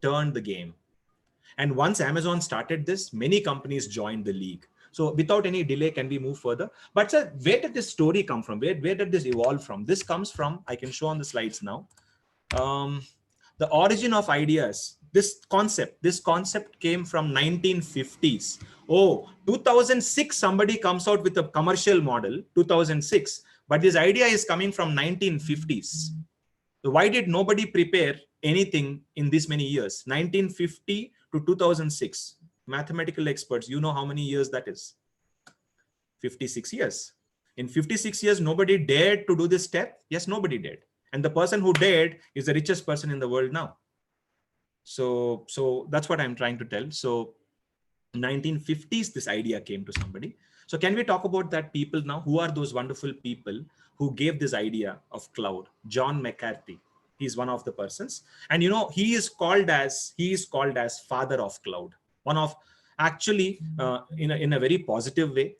turned the game. And once Amazon started this, many companies joined the league. So without any delay, can we move further? But sir, where did this story come from? Where did this evolve from? This comes from, I can show on the slides now. The origin of ideas, this concept came from 1950s. Oh, 2006, somebody comes out with a commercial model, 2006, but this idea is coming from 1950s. So why did nobody prepare anything in this many years? 1950 to 2006. Mathematical experts, you know how many years that is? 56 years. In 56 years, nobody dared to do this step. Yes, nobody dared. And the person who dared is the richest person in the world now. So that's what I'm trying to tell. So 1950s, this idea came to somebody. So can we talk about that people now? Who are those wonderful people who gave this idea of cloud? John McCarthy. He's one of the persons. And you know, he is called as father of cloud. One of, actually, in a very positive way,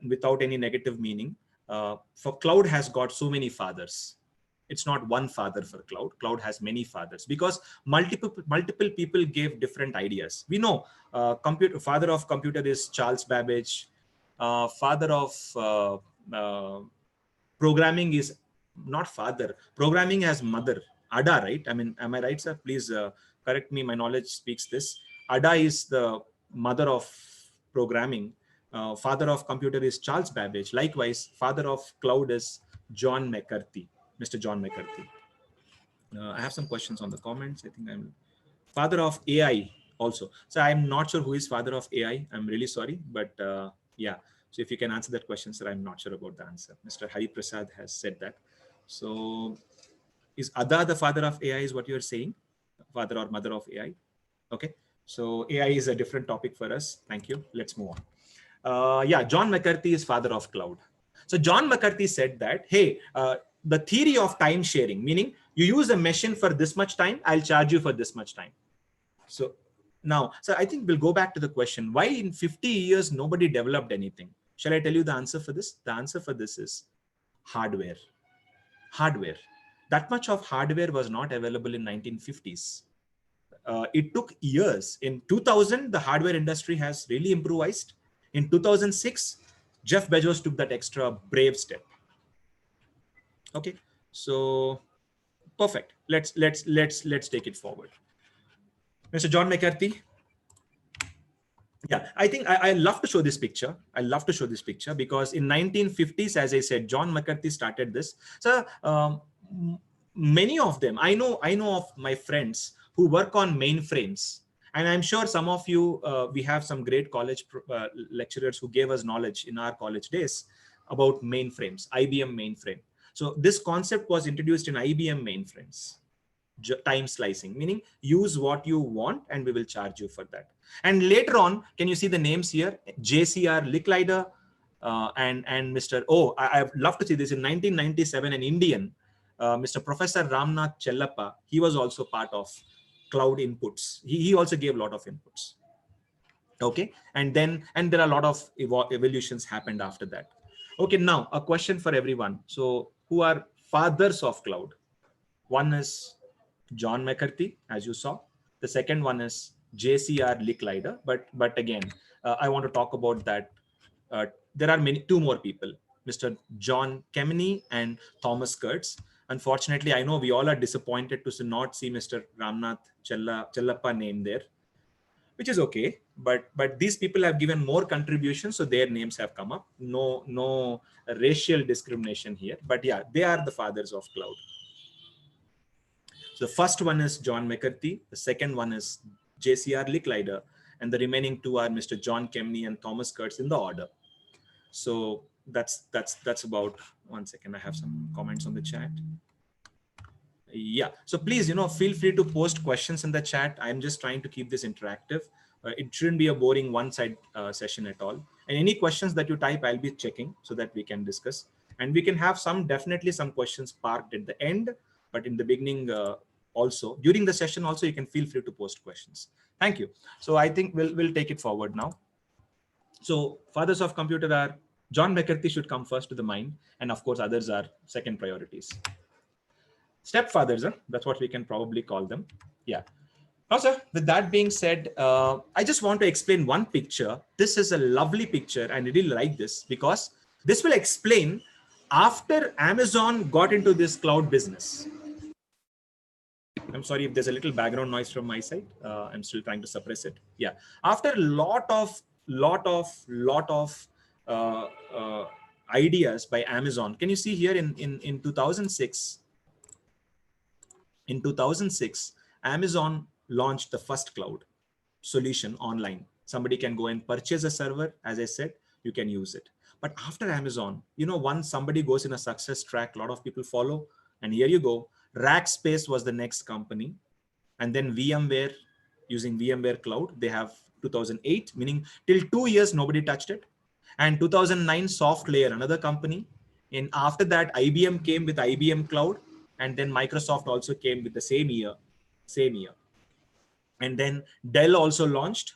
without any negative meaning, for cloud has got so many fathers. It's not one father for cloud. Cloud has many fathers because multiple people gave different ideas. We know father of computer is Charles Babbage. Father of programming is not father. Programming has mother. Ada, right? I mean, am I right, sir? Please correct me. My knowledge speaks this. Ada is the mother of programming. Father of computer is Charles Babbage. Likewise, father of cloud is John McCarthy. Mr. John McCarthy. I have some questions on the comments. I think I'm father of AI also. So I'm not sure who is father of AI. I'm really sorry, but yeah. So if you can answer that question, sir, I'm not sure about the answer. Mr. Hari Prasad has said that. So is Ada the father of AI is what you're saying? Father or mother of AI? Okay. So AI is a different topic for us. Thank you. Let's move on. Yeah, John McCarthy is father of cloud. So John McCarthy said that, hey, the theory of time sharing, meaning you use a machine for this much time, I'll charge you for this much time. So now, so I think we'll go back to the question, why in 50 years, nobody developed anything? Shall I tell you the answer for this? The answer for this is hardware. Hardware. That much of hardware was not available in 1950s. It took years. In 2000, the hardware industry has really improvised. In 2006, Jeff Bezos took that extra brave step. Okay, so perfect. Let's take it forward. Mr. John McCarthy. Yeah, I think I love to show this picture. I love to show this picture because in 1950s, as I said, John McCarthy started this. So many of them, I know of my friends who work on mainframes. And I'm sure some of you, we have some great college lecturers who gave us knowledge in our college days about mainframes, IBM mainframe. So this concept was introduced in IBM mainframes, time slicing, meaning use what you want and we will charge you for that. And later on, can you see the names here? JCR Licklider and Mr. Oh, I'd love to see this. In 1997, an Indian, Mr. Professor Ramnath Chellappa, he was also part of cloud inputs. He also gave a lot of inputs. Okay, and there are a lot of evolutions happened after that. Okay, now a question for everyone. So who are fathers of cloud? One is John McCarthy, as you saw. The second one is JCR Licklider. But again, I want to talk about that. There are two more people, Mr. John Kemeny and Thomas Kurtz. Unfortunately, I know we all are disappointed to not see Mr. Ramnath Chellappa name there, which is okay. But these people have given more contributions, so their names have come up. No racial discrimination here. But yeah, they are the fathers of cloud. So the first one is John McCarthy. The second one is JCR Licklider. And the remaining two are Mr. John Kemeny and Thomas Kurtz in the order. So that's about, one second. I have some comments on the chat. Yeah. So please, feel free to post questions in the chat. I'm just trying to keep this interactive. It shouldn't be a boring one-side session at all. And any questions that you type, I'll be checking so that we can discuss. And we can have definitely some questions parked at the end, but in the beginning also. During the session also, you can feel free to post questions. Thank you. So I think we'll take it forward now. So fathers of computer are, John McCarthy should come first to the mind. And of course, others are second priorities. Stepfathers, that's what we can probably call them. Yeah. Now, sir, with that being said, I just want to explain one picture. This is a lovely picture, and I really like this because this will explain after Amazon got into this cloud business. I'm sorry if there's a little background noise from my side. I'm still trying to suppress it. Yeah. After lot of uh, uh, ideas by Amazon, can you see here in 2006? In 2006, Amazon launched the first cloud solution online. Somebody can go and purchase a server. As I said, you can use it. But after Amazon, once somebody goes in a success track, a lot of people follow. And here you go. Rackspace was the next company. And then VMware, using VMware Cloud, they have 2008, meaning till 2 years, nobody touched it. And 2009, SoftLayer, another company. And after that, IBM came with IBM Cloud. And then Microsoft also came with the same year. And then Dell also launched.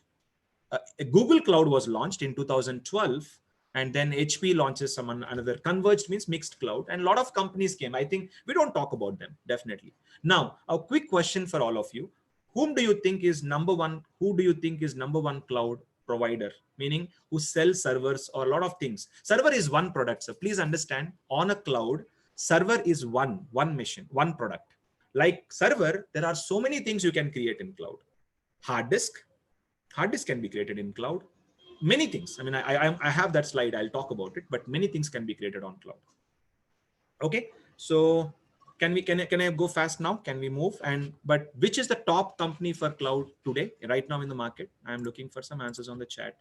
Google Cloud was launched in 2012, and then HP launches another. Converged means mixed cloud, and a lot of companies came. I think we don't talk about them, definitely. Now, a quick question for all of you: whom do you think is number one? Who do you think is number one cloud provider? Meaning, who sells servers or a lot of things. Server is one product, so please understand. On a cloud, server is one machine, one product. Like server, there are so many things you can create in cloud. Hard disk can be created in cloud. Many things. I mean, I have that slide. I'll talk about it, but many things can be created on cloud. Okay, so can I go fast now? Can we move? But which is the top company for cloud today, right now in the market? I'm looking for some answers on the chat.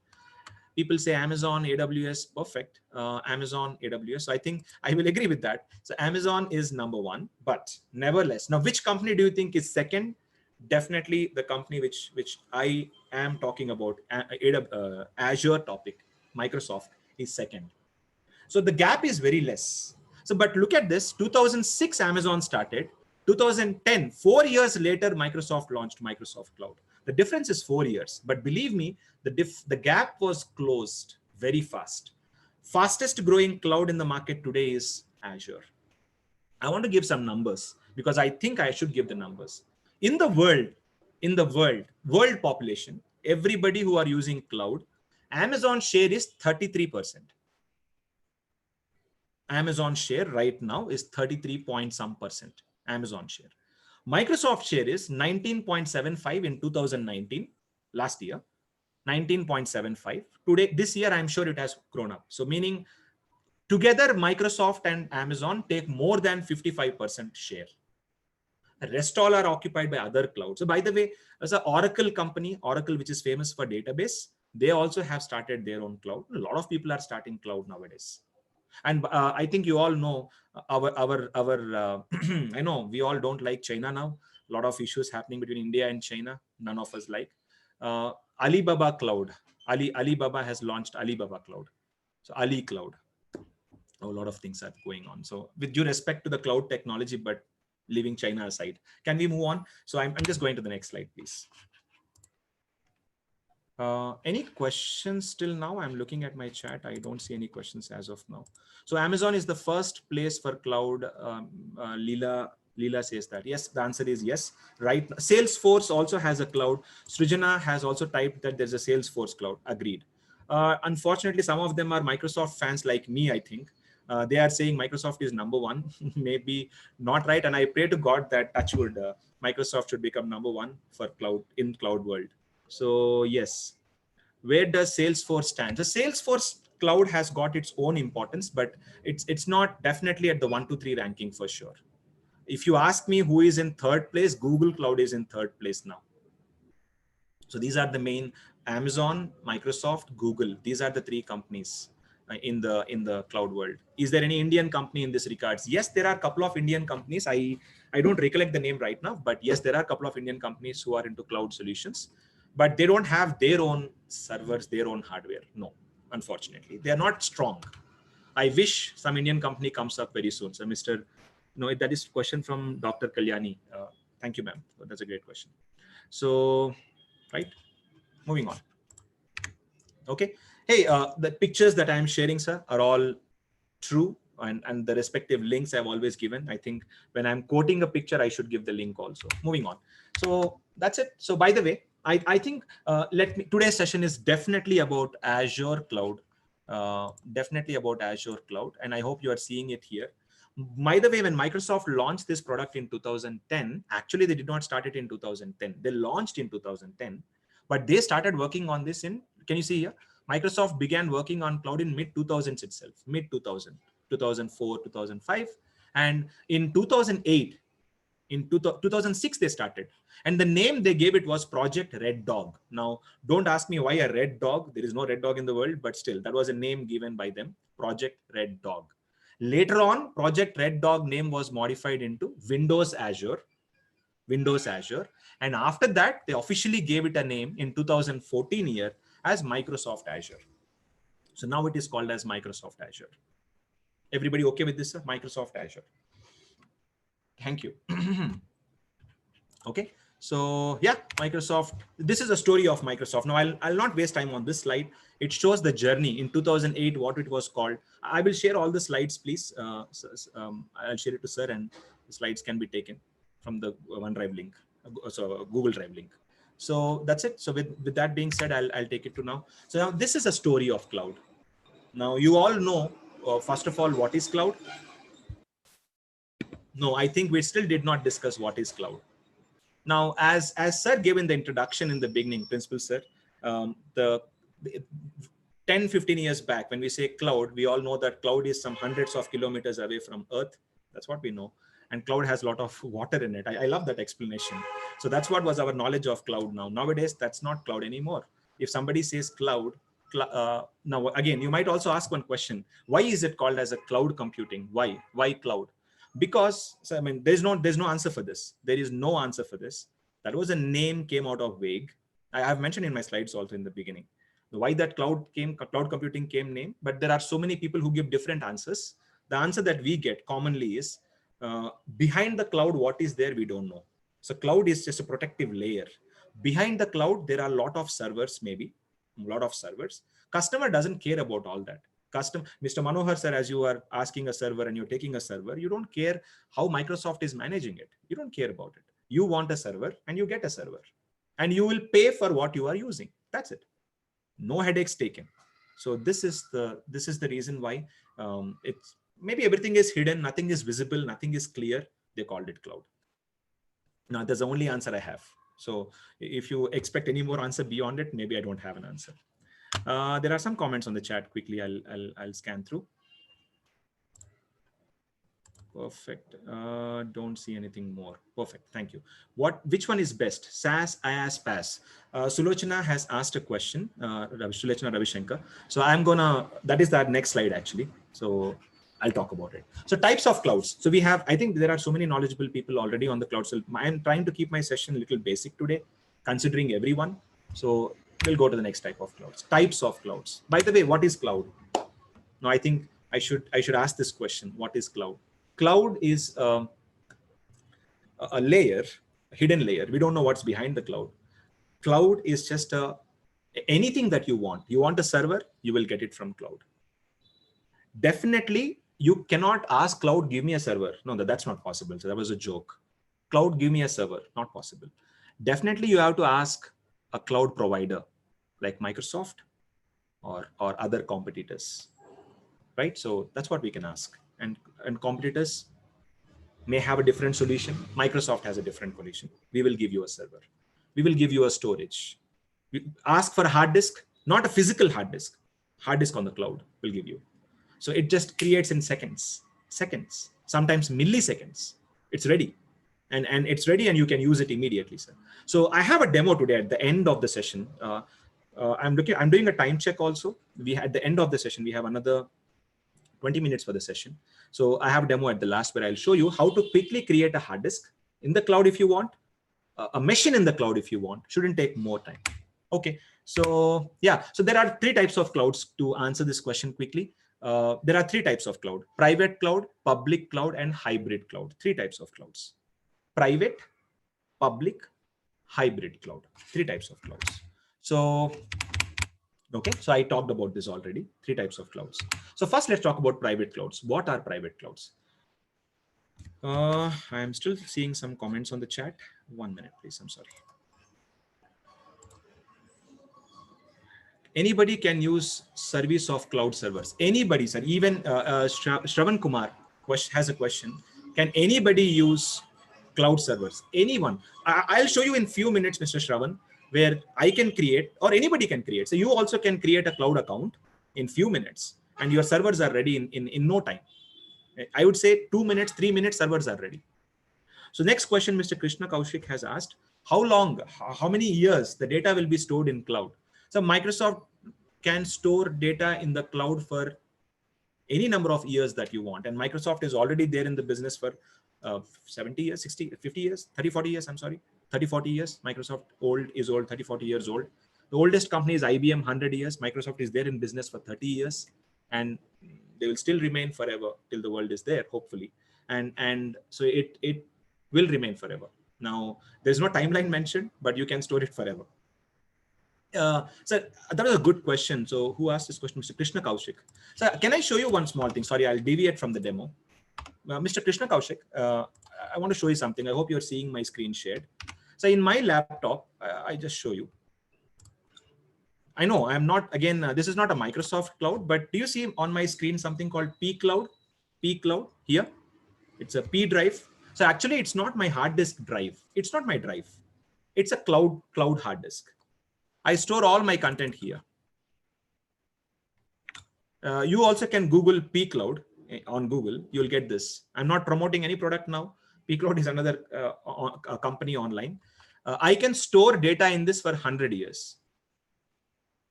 People say Amazon, AWS, perfect. Amazon, AWS. So I think I will agree with that. So Amazon is number one, but nevertheless, now which company do you think is second? Definitely the company which I am talking about, Azure topic, Microsoft is second. So the gap is very less. So, but look at this, 2006 Amazon started, 2010, 4 years later, Microsoft launched Microsoft Cloud. The difference is 4 years, but believe me, the gap was closed very fast. Fastest growing cloud in the market today is Azure. I want to give some numbers because I think I should give the numbers. In the world population, everybody who are using cloud, Amazon share is 33%. Amazon share right now is 33 point some percent. Amazon share. Microsoft share is 19.75 in 2019, last year, 19.75. Today, this year, I'm sure it has grown up. So meaning together, Microsoft and Amazon take more than 55% share. The rest all are occupied by other clouds. So by the way, as an Oracle company, Oracle, which is famous for database, they also have started their own cloud. A lot of people are starting cloud nowadays. And I think you all know I know we all don't like China now. A lot of issues happening between India and China. None of us like. Alibaba Cloud. Alibaba has launched Alibaba Cloud. So Ali Cloud. A lot of things are going on. So with due respect to the cloud technology, but leaving China aside, can we move on? So I'm just going to the next slide, please. Any questions till now? I'm looking at my chat. I don't see any questions as of now. So Amazon is the first place for cloud. Leela says that. Yes, the answer is yes. Right. Salesforce also has a cloud. Srijana has also typed that there's a Salesforce cloud. Agreed. Unfortunately, some of them are Microsoft fans like me, I think. They are saying Microsoft is number one. Maybe not right. And I pray to God that touchwood, Microsoft should become number one for cloud in cloud world. So yes, where does Salesforce stand? The Salesforce cloud has got its own importance, but it's not definitely at the 1, 2, 3 ranking for sure. If you ask me who is in third place, Google Cloud is in third place now. So these are the main: Amazon, Microsoft, Google. These are the three companies in the cloud world. Is there any Indian company in this regards? Yes, there are a couple of Indian companies. I don't recollect the name right now, but yes, there are a couple of Indian companies who are into cloud solutions, but they don't have their own servers, their own hardware. No, unfortunately, they are not strong. I wish some Indian company comes up very soon. So Mr. No, that is a question from Dr. Kalyani. Thank you, ma'am. That's a great question. So, right, moving on. Okay. Hey, the pictures that I'm sharing, sir, are all true. and the respective links I've always given. I think when I'm quoting a picture, I should give the link also. Moving on. So that's it. So by the way, I think today's session is definitely about Azure Cloud. Definitely about Azure Cloud. And I hope you are seeing it here. By the way, when Microsoft launched this product in 2010, actually they did not start it in 2010. They launched in 2010, but they started working on this in, can you see here? Microsoft began working on cloud in mid 2000s itself, mid 2000, 2004, 2005. And in 2008, in 2006 they started, and the name they gave it was Project Red Dog. Now don't ask me why a red dog, there is no red dog in the world, but still that was a name given by them, Project Red Dog. Later on, Project Red Dog name was modified into Windows Azure, and after that they officially gave it a name in 2014 year as Microsoft Azure. So now it is called as Microsoft Azure. Everybody okay with this, sir? Microsoft Azure. Thank you. Okay, so yeah, Microsoft, this is a story of Microsoft. Now I'll not waste time on this slide. It shows the journey in 2008, what it was called. I will share all the slides, please. I'll share it to sir, and the slides can be taken from the OneDrive link, so Google Drive link. So that's it. So with that being said, I'll take it to now. So now this is a story of cloud. Now you all know, first of all, what is cloud? No, I think we still did not discuss what is cloud. Now, as sir gave in the introduction in the beginning, Principal sir, the 10, 15 years back, when we say cloud, we all know that cloud is some hundreds of kilometers away from Earth. That's what we know. And cloud has a lot of water in it. I love that explanation. So that's what was our knowledge of cloud now. Nowadays, that's not cloud anymore. If somebody says cloud, now again, you might also ask one question. Why is it called as a cloud computing? Why cloud? Because, so, I mean, there's no answer for this. There is no answer for this. That was a name came out of vague. I have mentioned in my slides also in the beginning why that cloud computing came name, but there are so many people who give different answers. The answer that we get commonly is behind the cloud, what is there, we don't know. So cloud is just a protective layer. Behind the cloud, there are a lot of servers, maybe a lot of servers. Customer doesn't care about all that. Mr. Manohar sir, as you are asking a server and you're taking a server, you don't care how Microsoft is managing it. You don't care about it. You want a server and you get a server, and you will pay for what you are using. That's it. No headaches taken. So this is the reason why it's maybe everything is hidden, nothing is visible, nothing is clear. They called it cloud. Now that's the only answer I have. So if you expect any more answer beyond it, maybe I don't have an answer. There are some comments on the chat. Quickly, I'll scan through. Perfect. Don't see anything more. Perfect. Thank you. Which one is best? SaaS, IaaS, PaaS? Sulochana has asked a question. Sulochana Ravishankar. So that is that next slide actually. So I'll talk about it. So types of clouds. So we have, I think there are so many knowledgeable people already on the cloud. So I'm trying to keep my session a little basic today, considering everyone. So we'll go to the next type of clouds. Types of clouds. By the way, what is cloud? Now I think I should ask this question. What is cloud? Cloud is a layer, a hidden layer. We don't know what's behind the cloud. Cloud is just anything that you want. You want a server, you will get it from cloud. Definitely, you cannot ask cloud, give me a server. No, that's not possible. So that was a joke. Cloud, give me a server. Not possible. Definitely, you have to ask a cloud provider like Microsoft or other competitors, right? So that's what we can ask. And competitors may have a different solution. Microsoft has a different solution. We will give you a server. We will give you a storage. We ask for a hard disk, not a physical hard disk on the cloud will give you. So it just creates in seconds, sometimes milliseconds. It's ready. And it's ready and you can use it immediately, sir. So I have a demo today at the end of the session. I'm doing a time check also. At the end of the session, we have another 20 minutes for the session. So I have a demo at the last where I'll show you how to quickly create a hard disk in the cloud if you want, a machine in the cloud if you want. Shouldn't take more time. Okay, so yeah, so there are 3 types of clouds to answer this question quickly. There are 3 types of cloud: private cloud, public cloud, and hybrid cloud. 3 types of clouds: private, public, hybrid cloud. 3 types of clouds. So Okay, so I talked about this already, 3 types of clouds. So first, let's talk about private clouds. What are private clouds? I'm still seeing some comments on the chat. 1 minute, please. I'm sorry. Anybody can use service of cloud servers. Anybody, sir. Even Shravan Kumar has a question. Can anybody use cloud servers? Anyone. I'll show you in few minutes, Mr. Shravan, where I can create, or anybody can create. So you also can create a cloud account in few minutes, and your servers are ready in no time. I would say 2 minutes, 3 minutes, servers are ready. So next question, Mr. Krishna Kaushik has asked, how many years the data will be stored in cloud? So Microsoft can store data in the cloud for any number of years that you want. And Microsoft is already there in the business for 70 years, 60, 50 years, 30, 40 years, I'm sorry, 30, 40 years. Microsoft is old, 30, 40 years old. The oldest company is IBM, 100 years. Microsoft is there in business for 30 years. And they will still remain forever till the world is there, hopefully. And so it will remain forever. Now, there's no timeline mentioned, but you can store it forever. So that was a good question. So who asked this question? Mr. Krishna Kaushik. So can I show you one small thing? Sorry, I'll deviate from the demo. Mr. Krishna Kaushik, I want to show you something. I hope you're seeing my screen shared. So in my laptop, I just show you. I know I'm not, again, this is not a Microsoft cloud, but do you see on my screen something called P Cloud? P Cloud here. It's a P drive. So actually it's not my hard disk drive. It's not my drive. It's a cloud hard disk. I store all my content here. You also can Google P Cloud on Google. You'll get this. I'm not promoting any product now. P Cloud is another company online. I can store data in this for 100 years,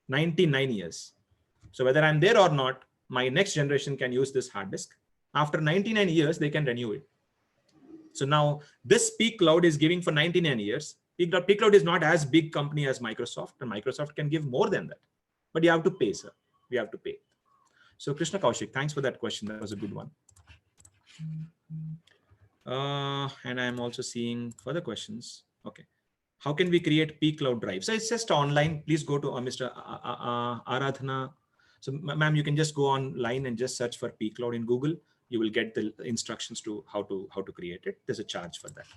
99 years. So whether I'm there or not, my next generation can use this hard disk. After 99 years, they can renew it. So now this P Cloud is giving for 99 years. P Cloud is not as big company as Microsoft, and Microsoft can give more than that. But you have to pay, sir. You have to pay. So Krishna Kaushik, thanks for that question. That was a good one. And I'm also seeing further questions. Okay. How can we create P Cloud Drive? So it's just online. Please go to Mr. Aradhana. So ma'am, you can just go online and just search for P Cloud in Google. You will get the instructions to how to create it. There's a charge for that.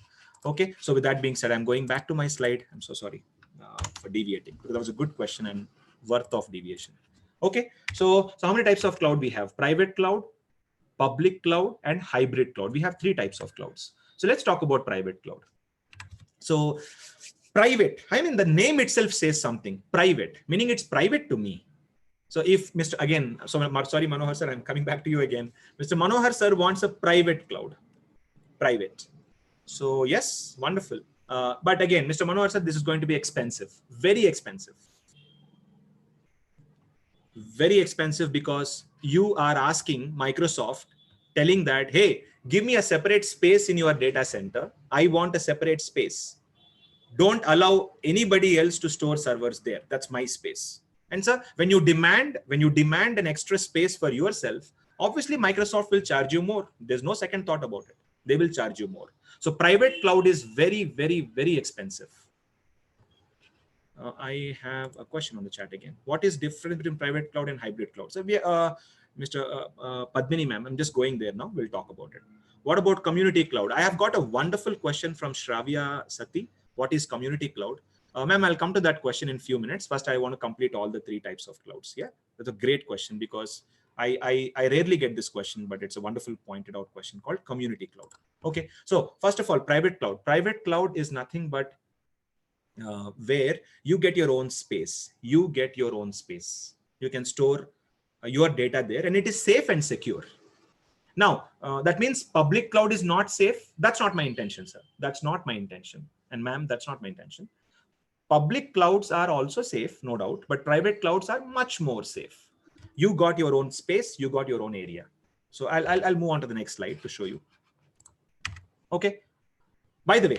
Okay. So with that being said, I'm going back to my slide. I'm so sorry for deviating, because that was a good question and worth of deviation. Okay. So how many types of cloud we have? Private cloud, public cloud, and hybrid cloud. We have 3 types of clouds. So let's talk about private cloud. So private, I mean, the name itself says something. Private, meaning it's private to me. So if Mr. Again, so sorry, Manohar sir, I'm coming back to you again. Mr. Manohar sir wants a private cloud. Private. So yes, wonderful. But again, Mr. Manohar sir, this is going to be expensive. Very expensive. Very expensive, because you are asking Microsoft, telling that, hey, give me a separate space in your data center. I want a separate space. Don't allow anybody else to store servers there. That's my space. And so when you demand an extra space for yourself, obviously Microsoft will charge you more. There's no second thought about it. They will charge you more. So private cloud is very, very, very expensive. I have a question on the chat again. What is different between private cloud and hybrid cloud? So we, Mr. Padmini ma'am, I'm just going there now. We'll talk about it. What about community cloud? I have got a wonderful question from Shravya Sati. What is community cloud? Ma'am, I'll come to that question in a few minutes. First, I want to complete all the 3 types of clouds. Yeah, that's a great question, because I rarely get this question, but it's a wonderful pointed out question called community cloud. Okay, so first of all, private cloud. Private cloud is nothing but where you get your own space. You get your own space. You can store your data there, and it is safe and secure. Now, that means public cloud is not safe. That's not my intention, sir. That's not my intention. And ma'am, that's not my intention. Public clouds are also safe, no doubt, but private clouds are much more safe. You got your own space, you got your own area. So I'll move on to the next slide to show you. Okay. By the way,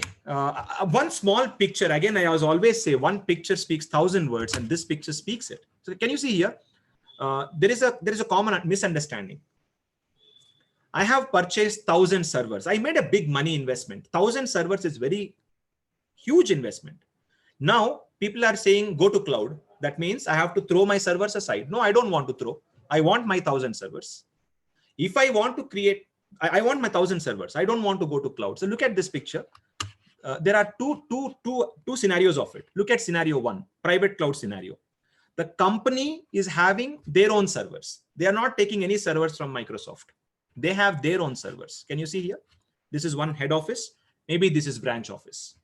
one small picture, again, I always say one picture speaks 1,000 words, and this picture speaks it. So can you see here? There is a common misunderstanding. I have purchased 1,000 servers. I made a big money investment. 1,000 servers is very huge investment. Now people are saying, go to cloud. That means I have to throw my servers aside. No, I don't want to throw. I want my 1,000 servers. If I want to create, I want my 1,000 servers. I don't want to go to cloud. So look at this picture. There are two scenarios of it. Look at scenario 1, private cloud scenario. The company is having their own servers. They are not taking any servers from Microsoft. They have their own servers. Can you see here? This is one head office. Maybe this is branch office.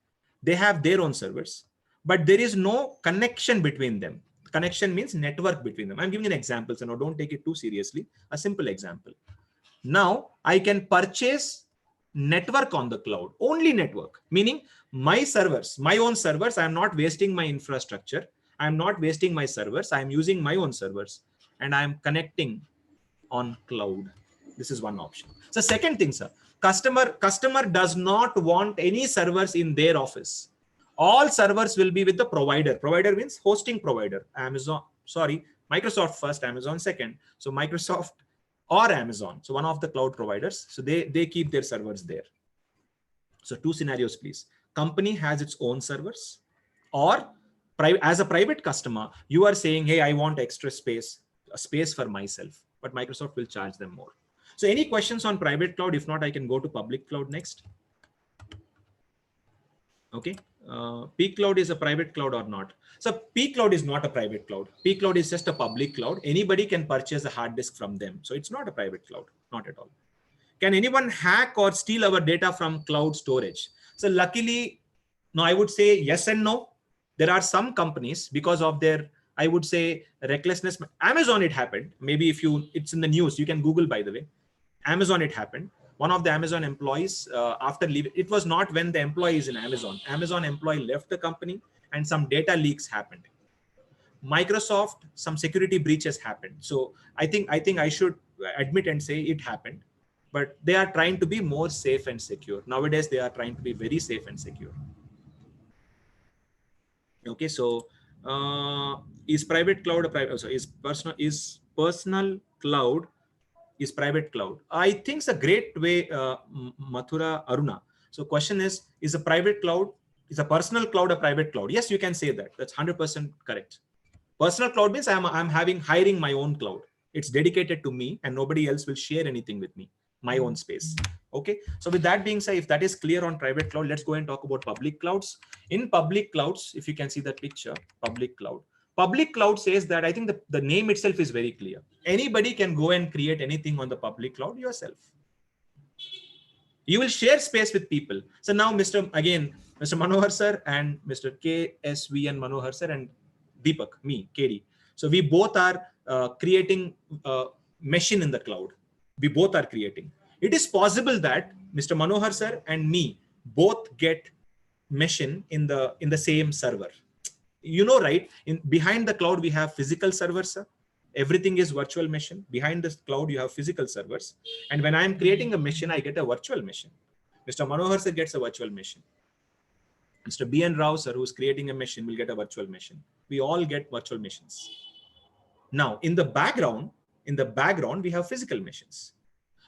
They have their own servers, but there is no connection between them. Connection means network between them. I'm giving an example, so now don't take it too seriously. A simple example. Now I can purchase network on the cloud, only network, meaning my servers, my own servers. I'm not wasting my infrastructure. I'm not wasting my servers. I'm using my own servers and I'm connecting on cloud. This is one option. So second thing, sir, customer does not want any servers in their office. All servers will be with the provider. Provider means hosting provider. Microsoft first, Amazon second. So Microsoft or Amazon. So one of the cloud providers. So they keep their servers there. So two scenarios, please. Company has its own servers, or as a private customer, you are saying, hey, I want extra space, a space for myself, but Microsoft will charge them more. So any questions on private cloud? If not, I can go to public cloud next. Okay. Peak cloud is a private cloud or not? So peak cloud is not a private cloud. Peak cloud is just a public cloud. Anybody can purchase a hard disk from them. So it's not a private cloud, not at all. Can anyone hack or steal our data from cloud storage? So luckily, no, I would say yes and no. There are some companies, because of their, I would say, recklessness. Amazon, it happened. Maybe if it's in the news, you can Google, by the way. Amazon, it happened. One of the Amazon employees, after leaving, it was not when the employee is in Amazon. Amazon employee left the company and some data leaks happened. Microsoft, some security breaches happened. So I think I should admit and say it happened, but they are trying to be more safe and secure. Nowadays, they are trying to be very safe and secure. Okay, so is private cloud a private? So is personal cloud is private cloud? I think it's a great way, Mathura Aruna. So question is a private cloud, is a personal cloud a private cloud? Yes, you can say that. That's 100% correct. Personal cloud means I'm hiring my own cloud. It's dedicated to me and nobody else will share anything with me, my own space. Okay. So with that being said, if that is clear on private cloud, let's go and talk about public clouds. In public clouds, if you can see that picture, public cloud. Public cloud says that, I think the name itself is very clear. Anybody can go and create anything on the public cloud yourself. You will share space with people. So now Mr. Manohar sir and Mr. KSVN Manohar sir and Deepak, me, KD. So we both are creating a machine in the cloud. We both are creating. It is possible that Mr. Manohar sir and me both get machine in the same server. You know, right? Behind the cloud, we have physical servers, sir. Everything is virtual machine. Behind the cloud, you have physical servers. And when I'm creating a machine, I get a virtual machine. Mr. Manohar sir gets a virtual machine. Mr. B.N. Rao sir, who's creating a machine, will get a virtual machine. We all get virtual machines. Now, in the background, we have physical machines.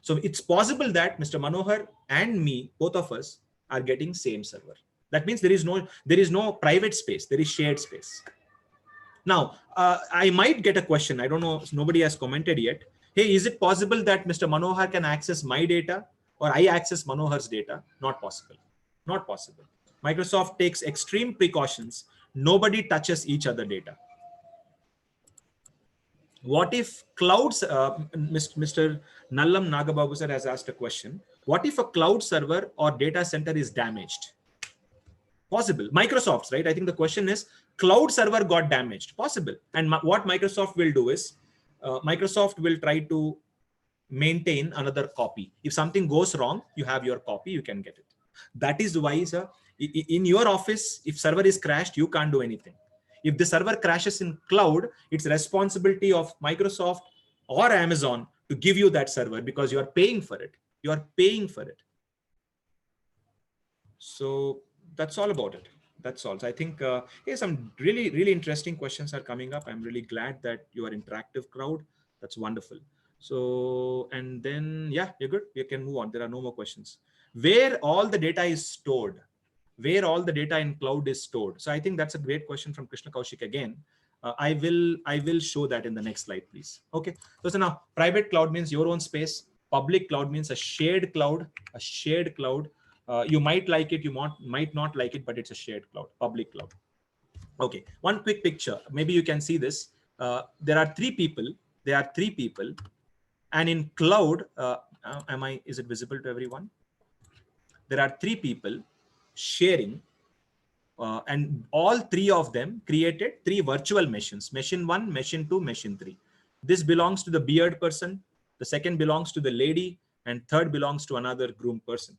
So it's possible that Mr. Manohar and me, both of us, are getting same server. That means there is no private space. There is shared space. Now, I might get a question. I don't know. Nobody has commented yet. Hey, is it possible that Mr. Manohar can access my data or I access Manohar's data? Not possible. Not possible. Microsoft takes extreme precautions. Nobody touches each other data. What if clouds, Mr. Nallam Nagababu sir has asked a question. What if a cloud server or data center is damaged? Possible. Microsoft's, right? I think the question is, cloud server got damaged. Possible. And what Microsoft will do is, Microsoft will try to maintain another copy. If something goes wrong, you have your copy, you can get it. That is why, sir, in your office, if server is crashed, you can't do anything. If the server crashes in cloud, it's responsibility of Microsoft or Amazon to give you that server because you are paying for it. You are paying for it. So that's all about it. That's all. So I think some really interesting questions are coming up. I'm really glad that you are interactive crowd. That's wonderful. So, and then, yeah, you're good. You can move on. There are no more questions. Where all the data is stored, where all the data in cloud is stored. So I think that's a great question from Krishna Kaushik again. I will show that in the next slide, please. Okay. So now private cloud means your own space. Public cloud means a shared cloud. A shared cloud. You might like it, you might not like it, but it's a shared cloud. Public cloud. Okay. One quick picture. Maybe you can see this. There are three people. There are three people, and in cloud, is it visible to everyone? There are three people sharing. And all three of them created three virtual machines: machine 1, machine 2, machine 3. This belongs to the beard person, the second belongs to the lady, and third belongs to another groomed person.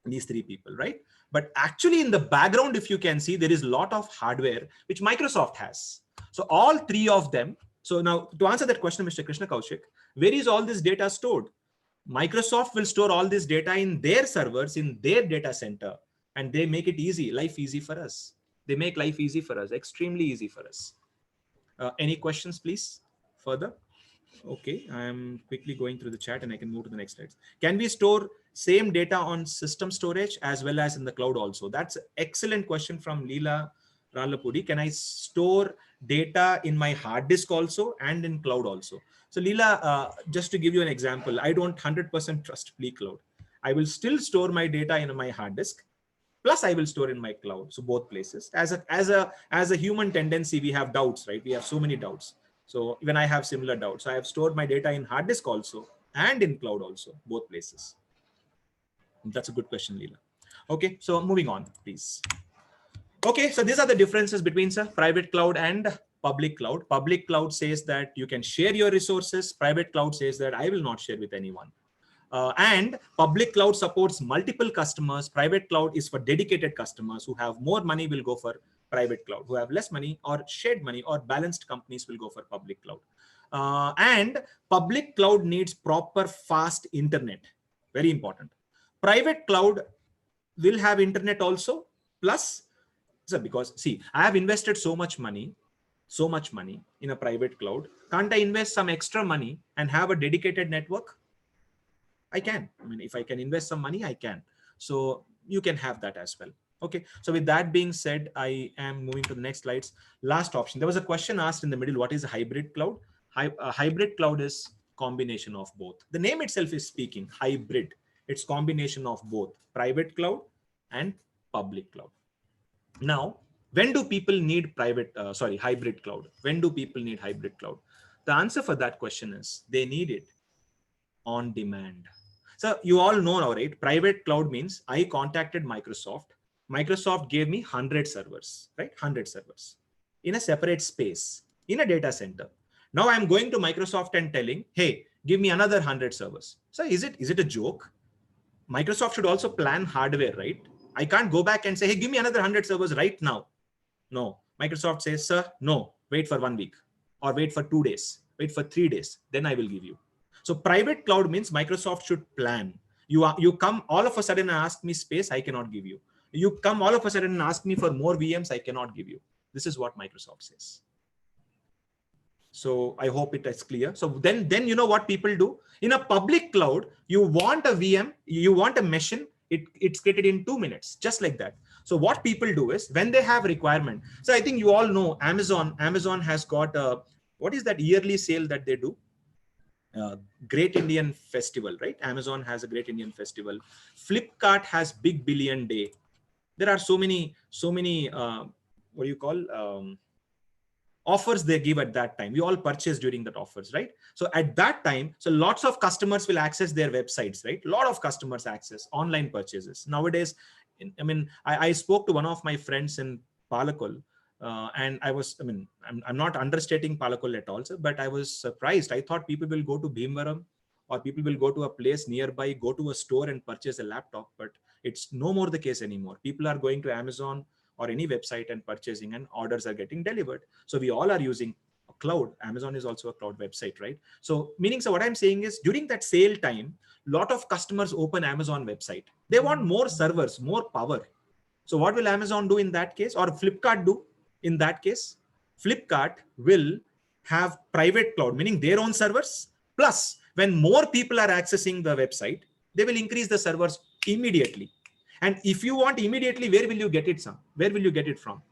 These three people, right? But actually in the background, if you can see, there is a lot of hardware which Microsoft has. So all three of them. So now to answer that question, Mr. Krishna Kaushik, where is all this data stored? Microsoft will store all this data in their servers, in their data center, and they make it easy, life easy for us. They make life easy for us, extremely easy for us. Any questions, please, further? Okay, I'm quickly going through the chat and I can move to the next slides. Can we store same data on system storage as well as in the cloud also? That's an excellent question from Leela Ralapudi. Can I store data in my hard disk also and in cloud also? So Leela, just to give you an example, I don't 100% trust Cloud. I will still store my data in my hard disk, plus I will store in my cloud. So both places. As a human tendency, we have doubts, right? We have so many doubts. So when I have similar doubts, I have stored my data in hard disk also and in cloud also, both places. That's a good question, Leela. Okay, so moving on, please. Okay, so these are the differences between private cloud and public cloud. Public cloud says that you can share your resources. Private cloud says that I will not share with anyone. And public cloud supports multiple customers. Private cloud is for dedicated customers. Who have more money will go for private cloud. Who have less money or shared money or balanced companies will go for public cloud. And public cloud needs proper fast internet. Very important. Private cloud will have internet also. Plus, because see, I have invested so much money in a private cloud. Can't I invest some extra money and have a dedicated network? I can. I mean, if I can invest some money, I can. So you can have that as well. Okay. So with that being said, I am moving to the next slides. Last option. There was a question asked in the middle. What is a hybrid cloud? Hybrid cloud is combination of both. The name itself is speaking hybrid. It's combination of both private cloud and public cloud. Now, when do people need hybrid cloud? When do people need hybrid cloud? The answer for that question is they need it on demand. So you all know now, right? Private cloud means I contacted Microsoft. Microsoft gave me 100 servers, right? 100 servers in a separate space in a data center. Now I'm going to Microsoft and telling, hey, give me another 100 servers. So is it a joke? Microsoft should also plan hardware, right? I can't go back and say, hey, give me another 100 servers right now. No, Microsoft says, sir, no, wait for 1 week or wait for 2 days, wait for 3 days, then I will give you. So private cloud means Microsoft should plan. You come all of a sudden and ask me space, I cannot give you. You come all of a sudden and ask me for more VMs, I cannot give you. This is what Microsoft says. So I hope it is clear. So then you know what people do? In a public cloud, you want a VM, you want a machine, it's created in 2 minutes, just like that. So what people do is when they have requirement. So I think you all know Amazon has got a, what is that yearly sale that they do? Great Indian Festival, right? Amazon has a Great Indian Festival. Flipkart has Big Billion Day. There are so many what do you call, offers they give at that time. We all purchase during that offers, right? So at that time, so lots of customers will access their websites, right? A lot of customers access online purchases. Nowadays, I mean, I spoke to one of my friends in Palakol, and I'm not understating Palakol at all, sir, but I was surprised. I thought people will go to Bhimvaram or people will go to a place nearby, go to a store and purchase a laptop, but it's no more the case anymore. People are going to Amazon or any website and purchasing, and orders are getting delivered. So we all are using a cloud. Amazon is also a cloud website, right? So meaning, so what I'm saying is during that sale time, lot of customers open Amazon website. They want more servers, more power. So what will Amazon do in that case, or Flipkart do in that case? Flipkart will have private cloud, meaning their own servers. Plus, when more people are accessing the website, they will increase the servers immediately. And if you want immediately, where will you get it from? Where will you get it from?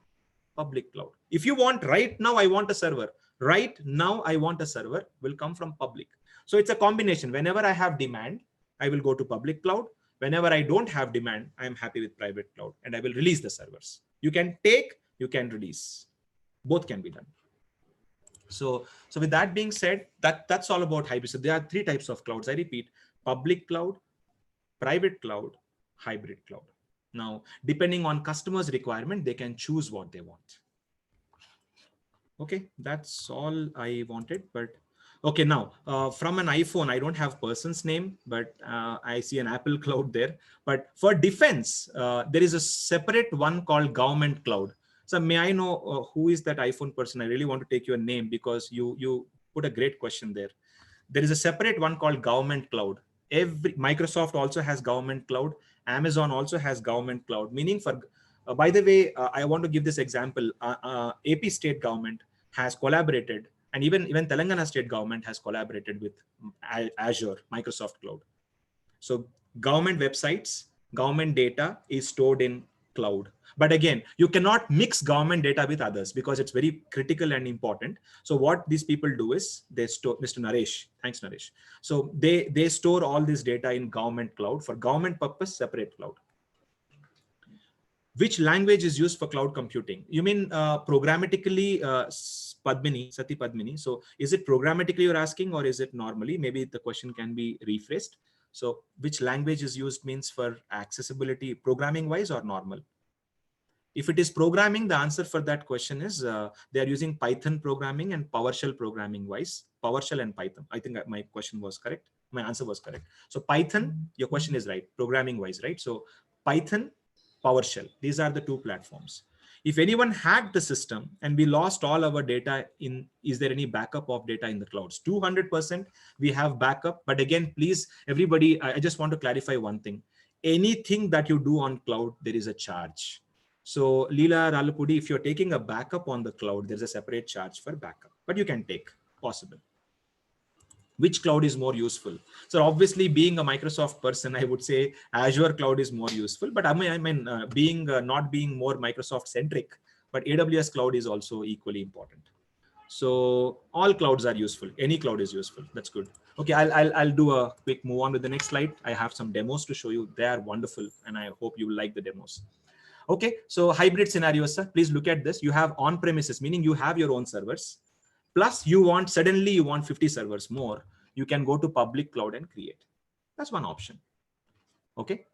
public cloud. If you want right now, I want a server. Right now, I want a server will come from public. So it's a combination. Whenever I have demand, I will go to public cloud. Whenever I don't have demand, I'm happy with private cloud and I will release the servers. You can take, you can release. Both can be done. So with that being said, that's all about hybrid. So there are three types of clouds. I repeat, public cloud, private cloud, hybrid cloud. Now, depending on customers' requirement, they can choose what they want. Okay, that's all I wanted. But okay, now from an iPhone, I don't have person's name, but I see an Apple cloud there. But for defense, there is a separate one called government cloud. So may I know who is that iPhone person? I really want to take your name because you put a great question there. There is a separate one called government cloud. Microsoft also has government cloud. Amazon also has government cloud, meaning for, by the way, I want to give this example. AP state government has collaborated, and even Telangana state government has collaborated with Azure, Microsoft cloud. So government websites, government data is stored in cloud. But again, you cannot mix government data with others because it's very critical and important. So what these people do is they store, Mr. Naresh, thanks Naresh. So they store all this data in government cloud. For government purpose, separate cloud. Which language is used for cloud computing? You mean programmatically, Sati Padmini. So is it programmatically you're asking, or is it normally? Maybe the question can be rephrased. So which language is used means for accessibility, programming wise or normal? If it is programming, the answer for that question is they are using Python programming and PowerShell programming wise. PowerShell and Python. I think my question was correct. My answer was correct. So Python, your question is right, programming wise, right? So Python, PowerShell, these are the two platforms. If anyone hacked the system and we lost all our data in, is there any backup of data in the clouds? 200% we have backup. But again, please, everybody, I just want to clarify one thing. Anything that you do on cloud, there is a charge. So Leela Ralapudi, if you're taking a backup on the cloud, there's a separate charge for backup, but you can take, possible. Which cloud is more useful? So obviously, being a Microsoft person, I would say Azure cloud is more useful, but I mean being not being more Microsoft centric, but AWS cloud is also equally important. So all clouds are useful. Any cloud is useful. That's good. Okay, I'll do a quick move on with the next slide. I have some demos to show you. They are wonderful, and I hope you like the demos. Okay, so hybrid scenarios, sir. Please look at this. You have on-premises, meaning you have your own servers. Plus, you want 50 servers more. You can go to public cloud and create. That's one option. Okay,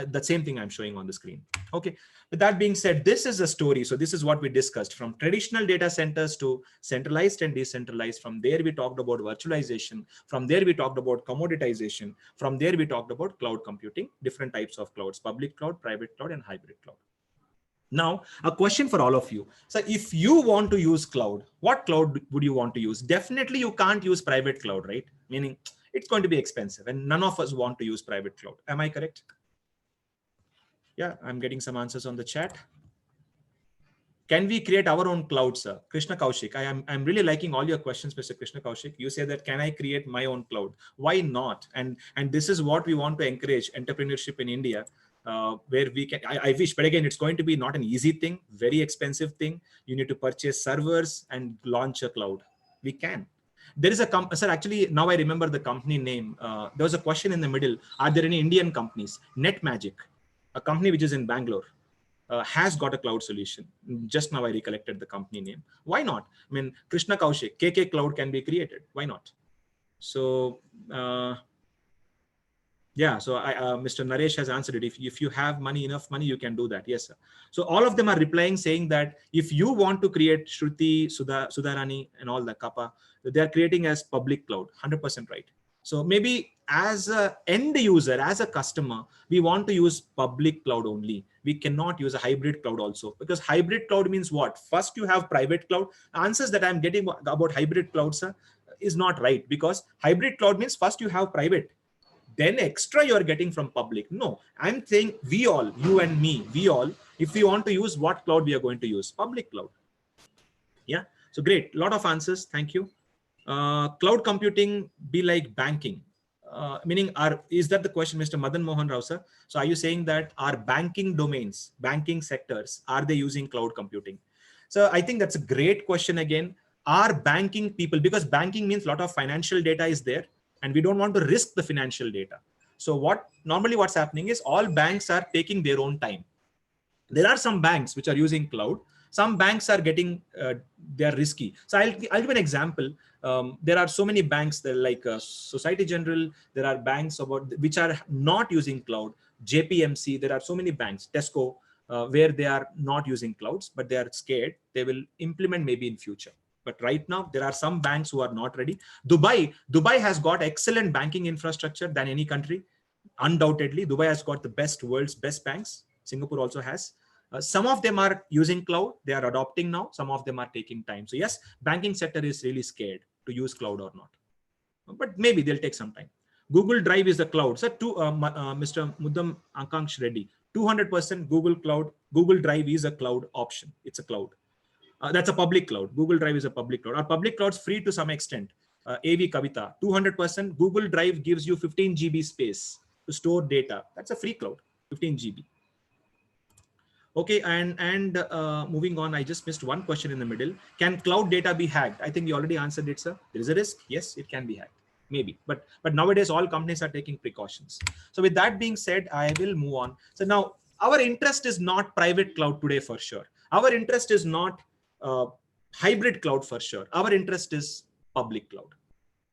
the same thing I'm showing on the screen. Okay, with that being said, this is a story. So this is what we discussed, from traditional data centers to centralized and decentralized. From there, we talked about virtualization. From there, we talked about commoditization. From there, we talked about cloud computing, different types of clouds, public cloud, private cloud, and hybrid cloud. Now, a question for all of you. So if you want to use cloud, what cloud would you want to use? Definitely you can't use private cloud, right? Meaning it's going to be expensive, and none of us want to use private cloud. Am I correct? Yeah, I'm getting some answers on the chat. Can we create our own cloud, sir? Krishna Kaushik, I'm really liking all your questions, Mr. Krishna Kaushik. You say that, can I create my own cloud? Why not? And this is what we want to encourage, entrepreneurship in India. Where we can, I wish, but again, it's going to be not an easy thing, very expensive thing. You need to purchase servers and launch a cloud. We can. There is a sir, actually, now I remember the company name. There was a question in the middle. Are there any Indian companies? NetMagic, a company which is in Bangalore, has got a cloud solution. Just now I recollected the company name. Why not? I mean, Krishna Kaushik, KK Cloud can be created. Why not? So, yeah, so Mr. Naresh has answered it. If you have enough money, you can do that. Yes, sir. So all of them are replying saying that if you want to create Shruti, Sudharani, and all the Kappa, they are creating as public cloud, 100% right. So maybe as an end user, as a customer, we want to use public cloud only. We cannot use a hybrid cloud also, because hybrid cloud means what? First you have private cloud. Answers that I'm getting about hybrid clouds is not right, because hybrid cloud means first you have private, then extra you are getting from public. No, I'm saying we all, you and me, we all, if we want to use what cloud we are going to use, public cloud. Yeah, so great, lot of answers, thank you. Cloud computing be like banking, meaning is that the question, Mr. Madan Mohan Rao sir? So are you saying that our banking domains, banking sectors, are they using cloud computing? So I think that's a great question again. Are banking people, because banking means a lot of financial data is there and we don't want to risk the financial data. So what's happening is all banks are taking their own time. There are some banks which are using cloud. Some banks are getting, they are risky. So I'll give an example. There are so many banks that like Society General. There are banks which are not using cloud. JPMC. There are so many banks. Tesco, where they are not using clouds, but they are scared. They will implement maybe in future. But right now, there are some banks who are not ready. Dubai has got excellent banking infrastructure than any country. Undoubtedly, Dubai has got the world's best banks. Singapore also has. Some of them are using cloud. They are adopting now. Some of them are taking time. So yes, banking sector is really scared to use cloud or not. But maybe they'll take some time. Google Drive is the cloud. So Mr. Muddam Akanksh Reddy, 200% Google Drive is a cloud option. It's a cloud. That's a public cloud. Google Drive is a public cloud. Our public cloud's free to some extent. AV Kavita, 200%. Google Drive gives you 15 GB space to store data. That's a free cloud, 15 GB. Okay, and moving on, I just missed one question in the middle. Can cloud data be hacked? I think you already answered it, sir. There is a risk. Yes, it can be hacked. Maybe, but nowadays all companies are taking precautions. So with that being said, I will move on. So now our interest is not private cloud today for sure. Our interest is not hybrid cloud for sure. Our interest is public cloud.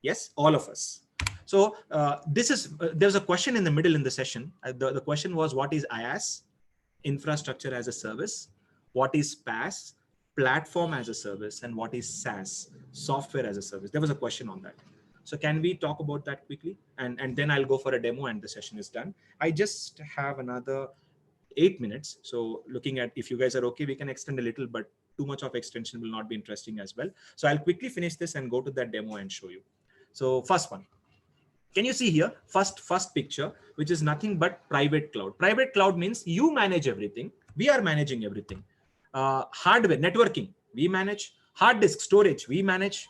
Yes, all of us. So there's a question in the middle in the session. The question was, what is IaaS? Infrastructure as a service. What is PaaS? Platform as a service. And what is SaaS? Software as a service. There was a question on that. So can we talk about that quickly? And then I'll go for a demo and the session is done. I just have another 8 minutes. So looking at, if you guys are okay, we can extend a little, but too much of extension will not be interesting as well. So I'll quickly finish this and go to that demo and show you. So first one. Can you see here, first picture, which is nothing but private cloud. Private cloud means you manage everything. We are managing everything. Hardware, networking, we manage. Hard disk storage, we manage.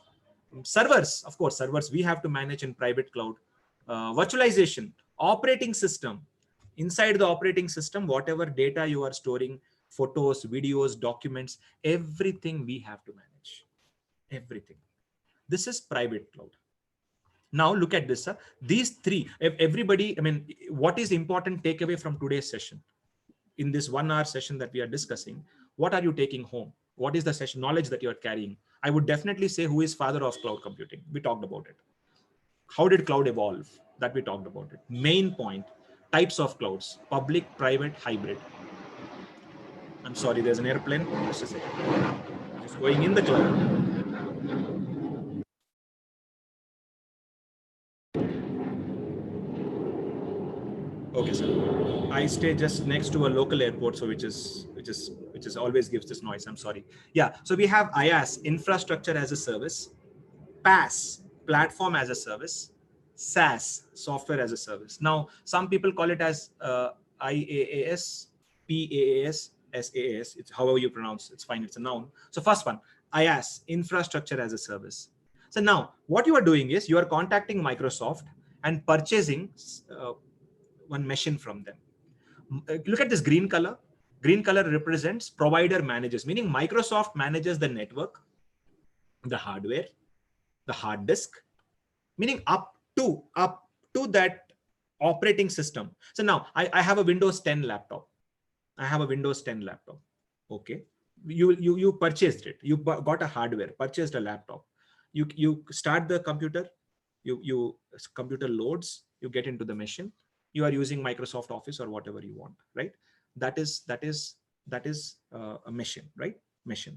Servers, of course, servers we have to manage in private cloud. Virtualization, operating system. Inside the operating system, whatever data you are storing, photos, videos, documents, everything we have to manage. Everything. This is private cloud. Now look at this, sir. These three, everybody, I mean, what is important takeaway from today's session? In this 1 hour session that we are discussing, what are you taking home? What is the session knowledge that you are carrying? I would definitely say, who is father of cloud computing? We talked about it. How did cloud evolve? That we talked about it. Main point, types of clouds, public, private, hybrid. I'm sorry, there's an airplane. Just a second. Just going in the cloud. Okay, sir. I stay just next to a local airport, so which is always gives this noise. I'm sorry. Yeah. So we have IaaS, infrastructure as a service, PaaS, platform as a service, SaaS, software as a service. Now, some people call it as IaaS, PaaS, SaaS. It's however you pronounce. It's fine. It's a noun. So first one, IaaS, infrastructure as a service. So now, what you are doing is you are contacting Microsoft and purchasing one machine from them. Look at this green color. Green color represents provider manages, meaning Microsoft manages the network, the hardware, the hard disk, meaning up to that operating system. So now I have a Windows 10 laptop. I have a Windows 10 laptop. Okay. You purchased it. You got a hardware, purchased a laptop. You start the computer, computer loads, you get into the machine. You are using Microsoft Office or whatever you want, right? That is a machine, right? Machine.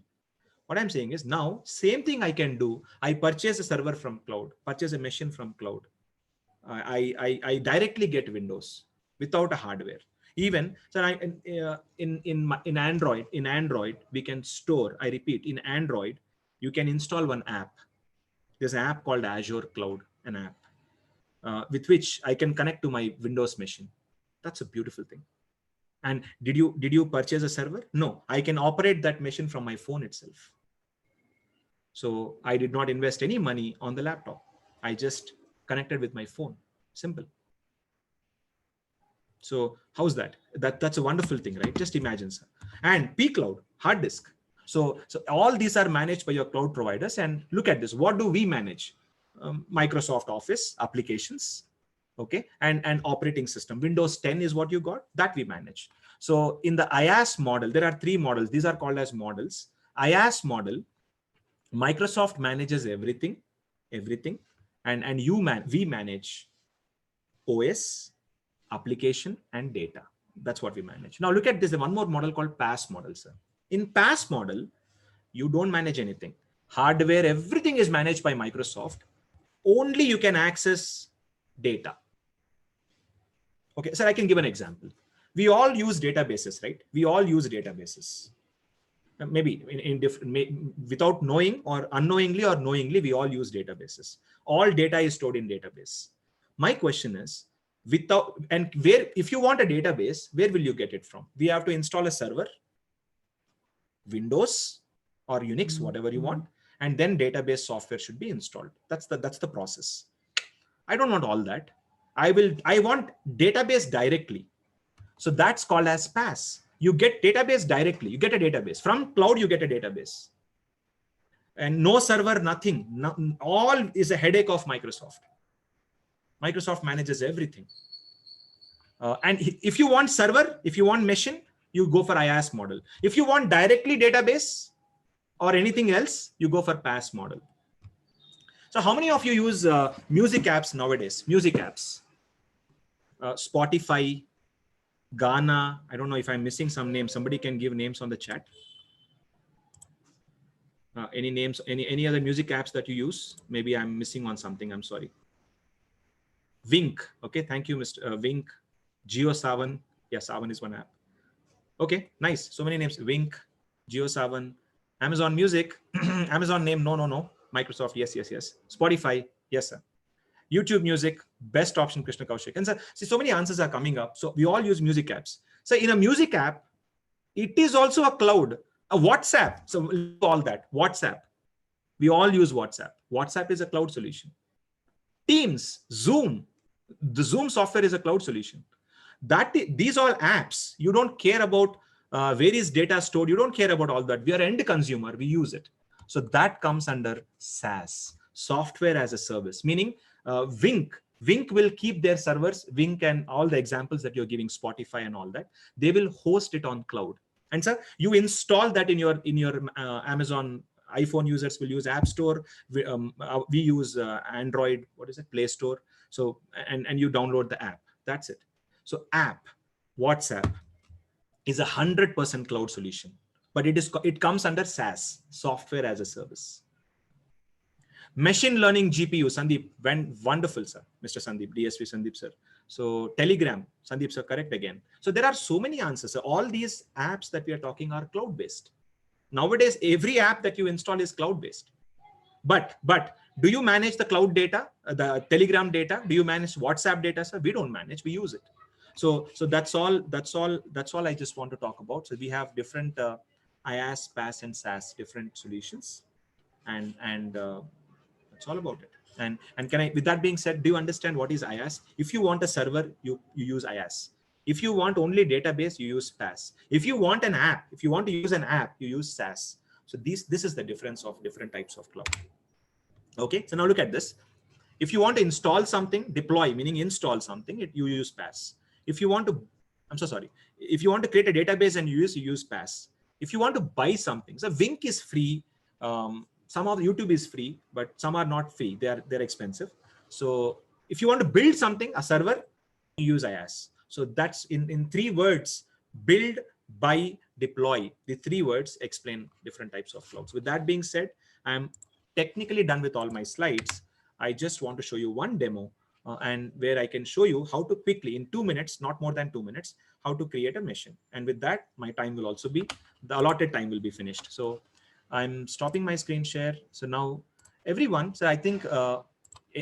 What I'm saying is now same thing I can do. I purchase a server from cloud, purchase a machine from cloud. I directly get Windows without a hardware. Even so, in Android we can store. I repeat, in Android you can install one app. There's an app called Azure Cloud, an app. With which I can connect to my Windows machine. That's a beautiful thing. And did you purchase a server? No, I can operate that machine from my phone itself. So I did not invest any money on the laptop. I just connected with my phone. Simple. So how's that? That's a wonderful thing, right? Just imagine, sir. And P cloud, hard disk. So all these are managed by your cloud providers. And look at this. What do we manage? Microsoft Office applications, okay, and operating system. Windows 10 is what you got, that we manage. So in the IaaS model, there are 3 models. These are called as models. IaaS model, Microsoft manages everything, and we manage OS, application, and data. That's what we manage. Now look at this, one more model called PaaS model, sir. In PaaS model, you don't manage anything. Hardware, everything is managed by Microsoft. Only you can access data. Okay, sir, I can give an example. We all use databases, right? We all use databases. Maybe in different, without knowing or unknowingly or knowingly, we all use databases. All data is stored in database. My question is, if you want a database, where will you get it from? We have to install a server, Windows or Unix, whatever you want, and then database software should be installed. That's the process. I don't want all that. I want database directly. So that's called as PaaS. You get database directly. You get a database from cloud. You get a database, and no server, nothing. All is a headache of Microsoft. Microsoft manages everything. And if you want server, if you want machine, you go for IaaS model. If you want directly database or anything else, you go for PaaS model. So how many of you use music apps nowadays? Music apps, Spotify, Ghana. I don't know if I'm missing some names. Somebody can give names on the chat. Any names, any other music apps that you use? Maybe I'm missing on something. I'm sorry. Wink. Okay, thank you, Mr. Wink. JioSaavn. Yeah, Saavn is one app. Okay, nice. So many names. Wink, JioSaavn, Amazon Music. Amazon name. No. Microsoft. Yes. Spotify. Yes, sir. YouTube Music, best option, Krishna Kaushik. And so, see, so many answers are coming up. So we all use music apps. So in a music app, it is also a cloud, a WhatsApp. So all that, WhatsApp. We all use WhatsApp. WhatsApp is a cloud solution. Teams, Zoom. The Zoom software is a cloud solution. These are apps. You don't care about where is data stored. You don't care about all that. We are end consumer. We use it. So that comes under SaaS, software as a service, meaning Wink will keep their servers, Wink and all the examples that you're giving, Spotify and all that, they will host it on cloud. And so you install that in your Amazon. iPhone users will use App Store. We use Android, what is it, Play Store. So and you download the app. That's it. So WhatsApp is 100% cloud solution, but it comes under SaaS, software as a service. Machine learning GPU, Sandeep, wonderful, sir. Mr. Sandeep, DSV Sandeep, sir. So Telegram, Sandeep, sir, correct again. So there are so many answers. So all these apps that we are talking are cloud-based. Nowadays, every app that you install is cloud-based. But do you manage the cloud data, the Telegram data? Do you manage WhatsApp data, sir? We don't manage, we use it. So that's all I just want to talk about. So we have different IaaS, PaaS, and SaaS, different solutions, and that's all about it. And can I, with that being said, do you understand what is IaaS? If you want a server, you use IaaS. If you want only database, you use PaaS. If you want an app, if you want to use an app, you use SaaS. So this is the difference of different types of cloud. Okay, so now look at this. If you want to install something, deploy, meaning install something, you use PaaS. If you want to, if you want to create a database and you use PaaS. If you want to buy something, so Wink is free. Some of YouTube is free, but some are not free. They're expensive. So if you want to build something, a server, you use IaaS. So that's in 3 words: build, buy, deploy. The 3 words explain different types of clouds. With that being said, I'm technically done with all my slides. I just want to show you one demo and where I can show you how to quickly, in 2 minutes, not more than 2 minutes, how to create a machine. And with that, my time will also be, the allotted time will be finished. So I'm stopping my screen share. So now everyone, so I think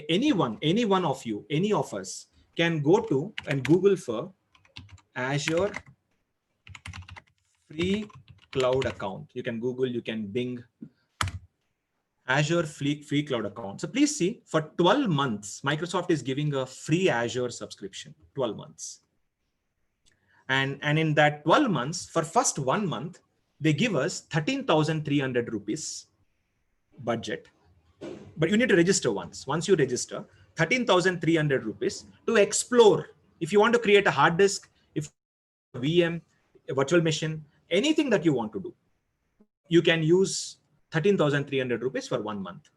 any one of you, any of us can go to and Google for Azure free cloud account. You can Google, you can Bing Azure free cloud account. So please see, for 12 months, Microsoft is giving a free Azure subscription, 12 months. And in that 12 months, for first 1 month, they give us 13,300 rupees budget, but you need to register once. Once you register, 13,300 rupees to explore. If you want to create a hard disk, if a VM, a virtual machine, anything that you want to do, you can use 13,300 rupees for 1 month.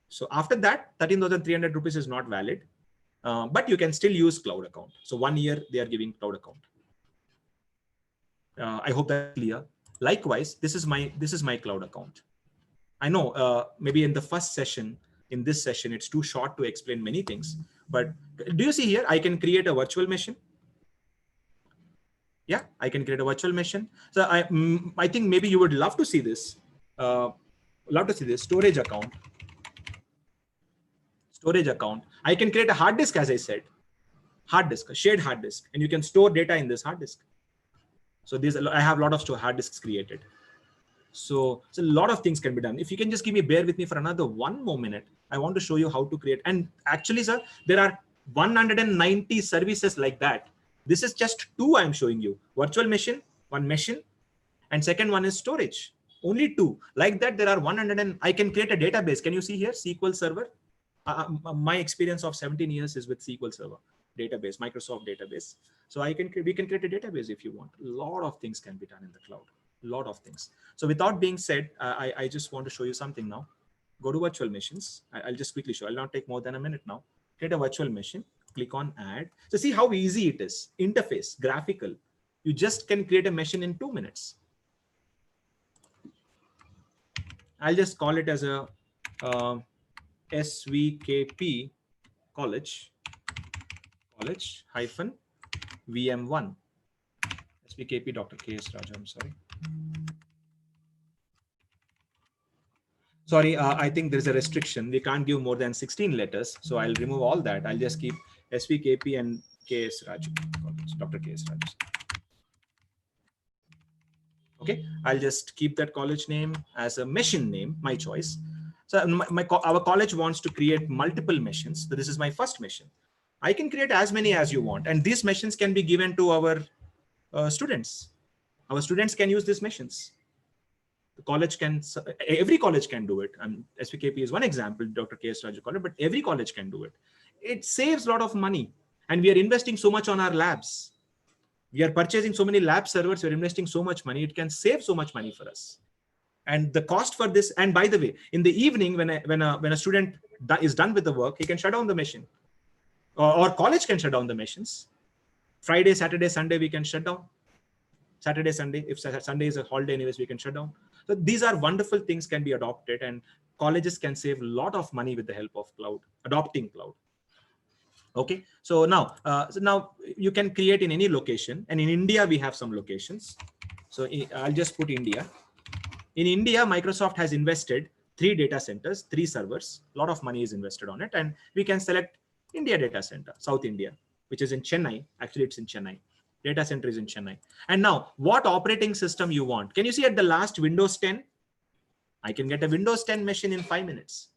So after that, 13,300 rupees is not valid, but you can still use cloud account. So 1 year they are giving cloud account. I hope that's clear. Likewise, this is my cloud account. I know maybe in the first session, in this session, it's too short to explain many things. But do you see here? I can create a virtual machine. Yeah, I can create a virtual machine. So I think maybe you would love to see this. Storage account. Storage account. I can create a hard disk, as I said. Hard disk, a shared hard disk, and you can store data in this hard disk. So I have a lot of hard disks created. So a lot of things can be done. If you can just bear with me for another 1 more minute, I want to show you how to create. And actually, sir, there are 190 services like that. This is just 2 I'm showing you. Virtual machine, one machine, and second one is storage. Only 2. Like that, there are 100 I can create a database. Can you see here? SQL Server. My experience of 17 years is with SQL Server database, Microsoft database. So we can create a database if you want. A lot of things can be done in the cloud. A lot of things. So without being said, I just want to show you something now. Go to virtual machines. I'll just quickly show. I'll not take more than a minute now. Create a virtual machine. Click on add. So see how easy it is. Interface, graphical. You just can create a machine in 2 minutes. I'll just call it as a SVKP college hyphen VM1. SVKP Dr. K.S. Raju, I'm sorry. Sorry, I think there's a restriction. We can't give more than 16 letters. So I'll remove all that. I'll just keep SVKP and K.S. Raju, Dr. K.S. Raju. Okay, I'll just keep that college name as a machine name, my choice. So our college wants to create multiple machines. So this is my first machine. I can create as many as you want. And these machines can be given to our students. Our students can use these machines. The college can, every college can do it. SVKP is one example, Dr. K.S. Raju College, but every college can do it. It saves a lot of money. And we are investing so much on our labs. We are purchasing so many lab servers. We're investing so much money. It can save so much money for us. And the cost for this, and by the way, in the evening, when a student is done with the work, he can shut down the machine. Or college can shut down the machines. Friday, Saturday, Sunday, we can shut down. Saturday, Sunday, if Sunday is a holiday anyways, we can shut down. So these are wonderful things can be adopted, and colleges can save a lot of money with the help of cloud, adopting cloud. Okay, so now you can create in any location, and in India we have some locations. So I'll just put India. In India, Microsoft has invested 3 data centers, 3 servers. A lot of money is invested on it, and we can select India data center, South India, which is in Chennai. Actually, it's in Chennai. Data center is in Chennai. And now, what operating system you want? Can you see at the last Windows 10? I can get a Windows 10 machine in 5 minutes.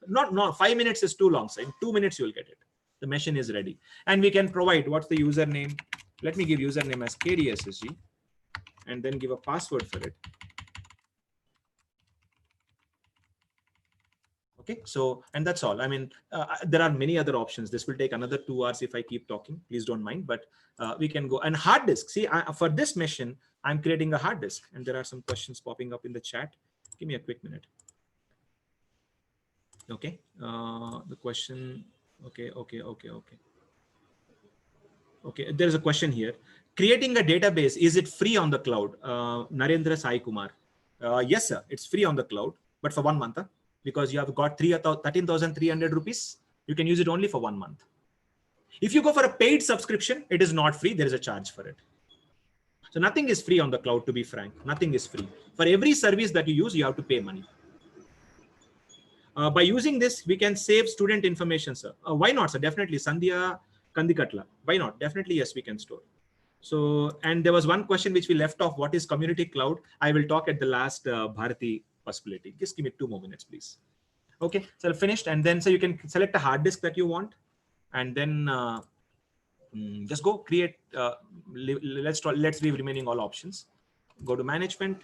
Not 5 minutes is too long. So in 2 minutes, you'll get it. The machine is ready. And we can provide, what's the username? Let me give username as KDSSG and then give a password for it. Okay, so, and that's all. I mean, there are many other options. This will take another 2 hours if I keep talking. Please don't mind, but we can go. And hard disk. See, for this mission, I'm creating a hard disk. And there are some questions popping up in the chat. Give me a quick minute. Okay, the question. Okay. There's a question here. Creating a database, is it free on the cloud? Narendra Sai Kumar. Yes, sir. It's free on the cloud, but for 1 month. Because you have got 13,300 rupees, you can use it only for 1 month. If you go for a paid subscription, it is not free. There is a charge for it. So nothing is free on the cloud, to be frank. Nothing is free. For every service that you use, you have to pay money. By using this, we can save student information, sir. Why not, sir? Definitely. Sandhya Kandikatla. Why not? Definitely, yes, we can store. So, and there was one question which we left off. What is community cloud? I will talk at the last Bharati possibility. Just give me 2 more minutes, please. Okay, so finished. And then so you can select a hard disk that you want, and then just go create. Let's leave remaining all options. Go to management,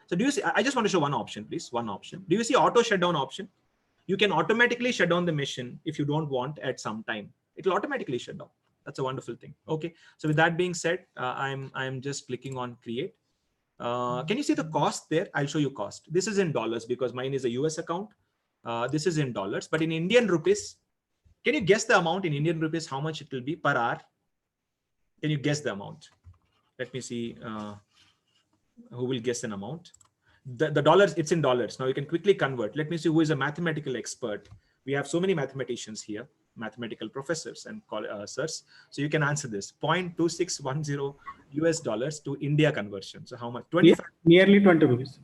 So do you see, I just want to show one option, please. One option. Do you see auto shutdown option? You can automatically shut down the machine if you don't want at some time. It'll automatically shut down. That's a wonderful thing. Okay. So with that being said, I'm just clicking on create. Can you see the cost there? I'll show you cost. This is in dollars because mine is a US account. This is in dollars, but in Indian rupees, can you guess the amount in Indian rupees, how much it will be per hour? Can you guess the amount? Let me see who will guess an amount. The dollars, it's in dollars. Now you can quickly convert. Let me see who is a mathematical expert. We have so many mathematicians here, mathematical professors and sirs. So you can answer this. 0.2610 US dollars to India conversion. So how much? 25? Nearly 20 rupees.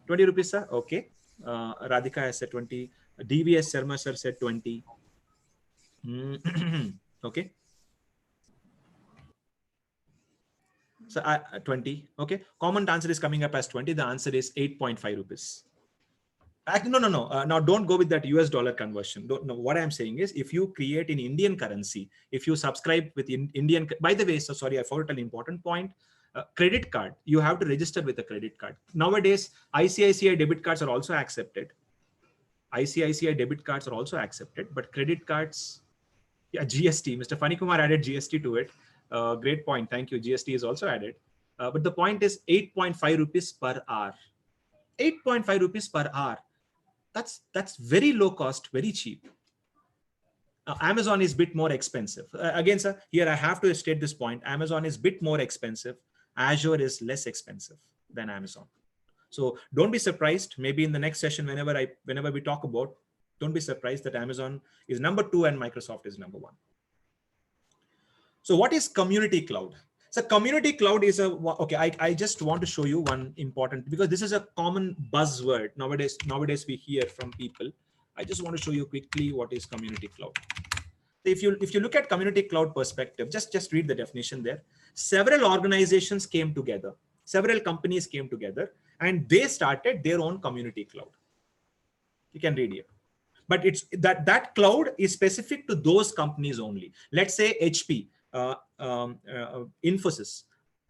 20 rupees, sir? Okay. Radhika has said 20. DVS Sharma sir said 20. Okay. So 20. Okay. Common answer is coming up as 20. The answer is 8.5 rupees. No. Now don't go with that US dollar conversion. No, what I'm saying is if you create in Indian currency, if you subscribe with Indian, by the way, so sorry, I forgot an important point. Credit card, you have to register with a credit card. Nowadays, ICICI debit cards are also accepted. ICICI debit cards are also accepted, but credit cards, yeah, GST. Mr. Fanikumar added GST to it. Great point. Thank you. GST is also added. But the point is 8.5 rupees per hour. 8.5 rupees per hour. That's very low cost, very cheap. Amazon is a bit more expensive. Again, sir, here I have to state this point. Amazon is a bit more expensive. Azure is less expensive than Amazon. So don't be surprised. Maybe in the next session, whenever we talk about, don't be surprised that Amazon is number 2 and Microsoft is number 1. So what is community cloud? So community cloud is okay. I just want to show you one important, because this is a common buzzword nowadays we hear from people. I just want to show you quickly what is community cloud. If you look at community cloud perspective, just read the definition there. Several organizations came together, several companies came together, and they started their own community cloud. You can read here. But it's that cloud is specific to those companies only. Let's say HP, Infosys,